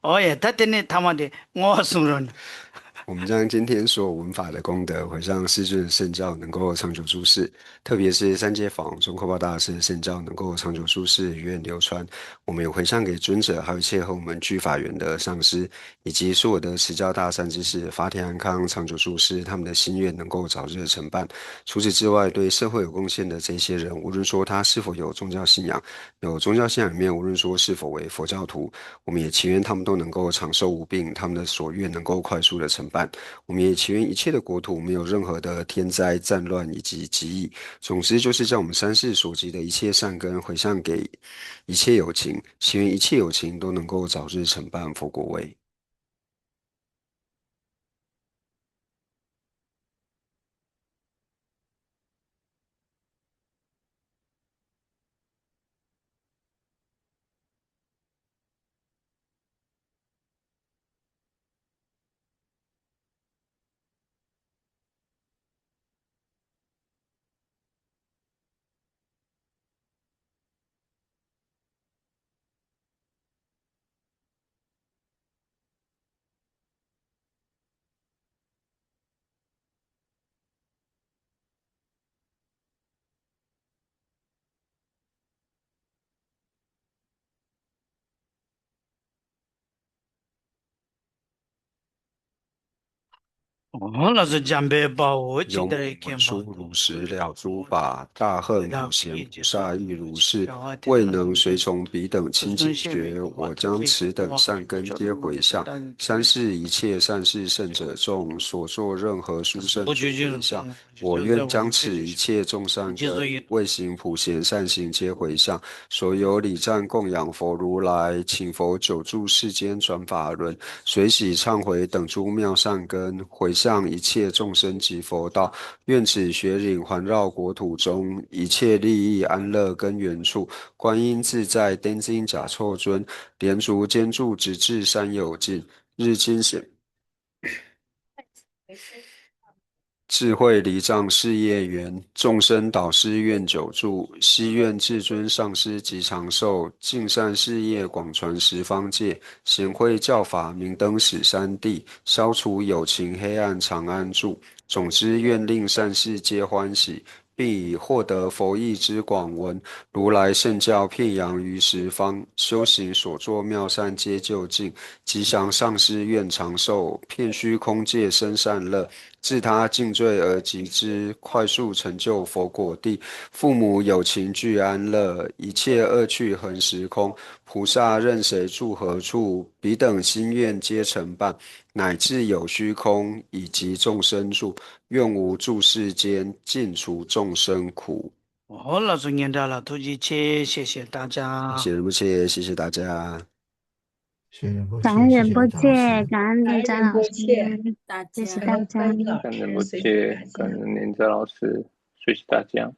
哦，예, 다 됐네, 다 맞네, 고맙습니다. 我们将今天所有文法的功德回向世尊的圣教，能够长久住世，特别是三阶坊中科巴大师的圣教能够长久住世，源远流传。我们也回向给尊者，还有一切和我们居法缘的上师，以及所有的持教大善之士，法体安康，长久住世，他们的心愿能够早日成办。除此之外，对社会有贡献的这些人，无论说他是否有宗教信仰，有宗教信仰里面，无论说是否为佛教徒，我们也祈愿他们都能够长寿无病，他们的所愿能够快速的成办。我们也祈愿一切的国土没有任何的天灾、战乱以及疾疫。总之，就是将我们三世所积的一切善根回向给一切有情，祈愿一切有情都能够早日成办佛果位。哦，老师讲白把我记永得一文看嘛，殊如实了诸法，大恨然后普贤一直菩萨亦如是。小孩未能随从彼等清净觉，学，我将此等善根皆回向。三世一切善事圣者众所作任何殊胜不究竟回向，了，我愿将此一切众善根为行普贤善行皆回向。所有礼赞供养佛如来，请佛久住世间转法轮，随喜忏悔等诸妙善根，回向一切众生及佛道。愿此学领环绕国土中，一切利益安乐根源处。观音自在颠津甲错尊，莲足坚住直至山有尽。日金显智慧离障事业缘，众生导师愿久住，希愿至尊上师及长寿，尽善事业广传十方界，显慧教法明灯使三地，消除有情黑暗常安住。总之愿令善事皆欢喜，并以获得佛意之广闻，如来圣教遍扬于十方，修行所作妙善皆就近，吉祥上师愿长寿，遍虚空界生善乐。自他尽罪而及之，快速成就佛果地。父母有情俱安乐，一切恶趣恒时空。菩萨任谁住何处，彼等心愿皆成办。乃至有虚空，以及众生住，愿无住世间，尽除众生苦。哦，老师念到了，突击切，谢谢大家。谢谢不谢，谢谢大家。谢谢不感谢，谢谢恩不张老师。谢，感恩连詹老师，大谢谢家。大家。感恩不谢，感恩连泽老师，谢谢大家。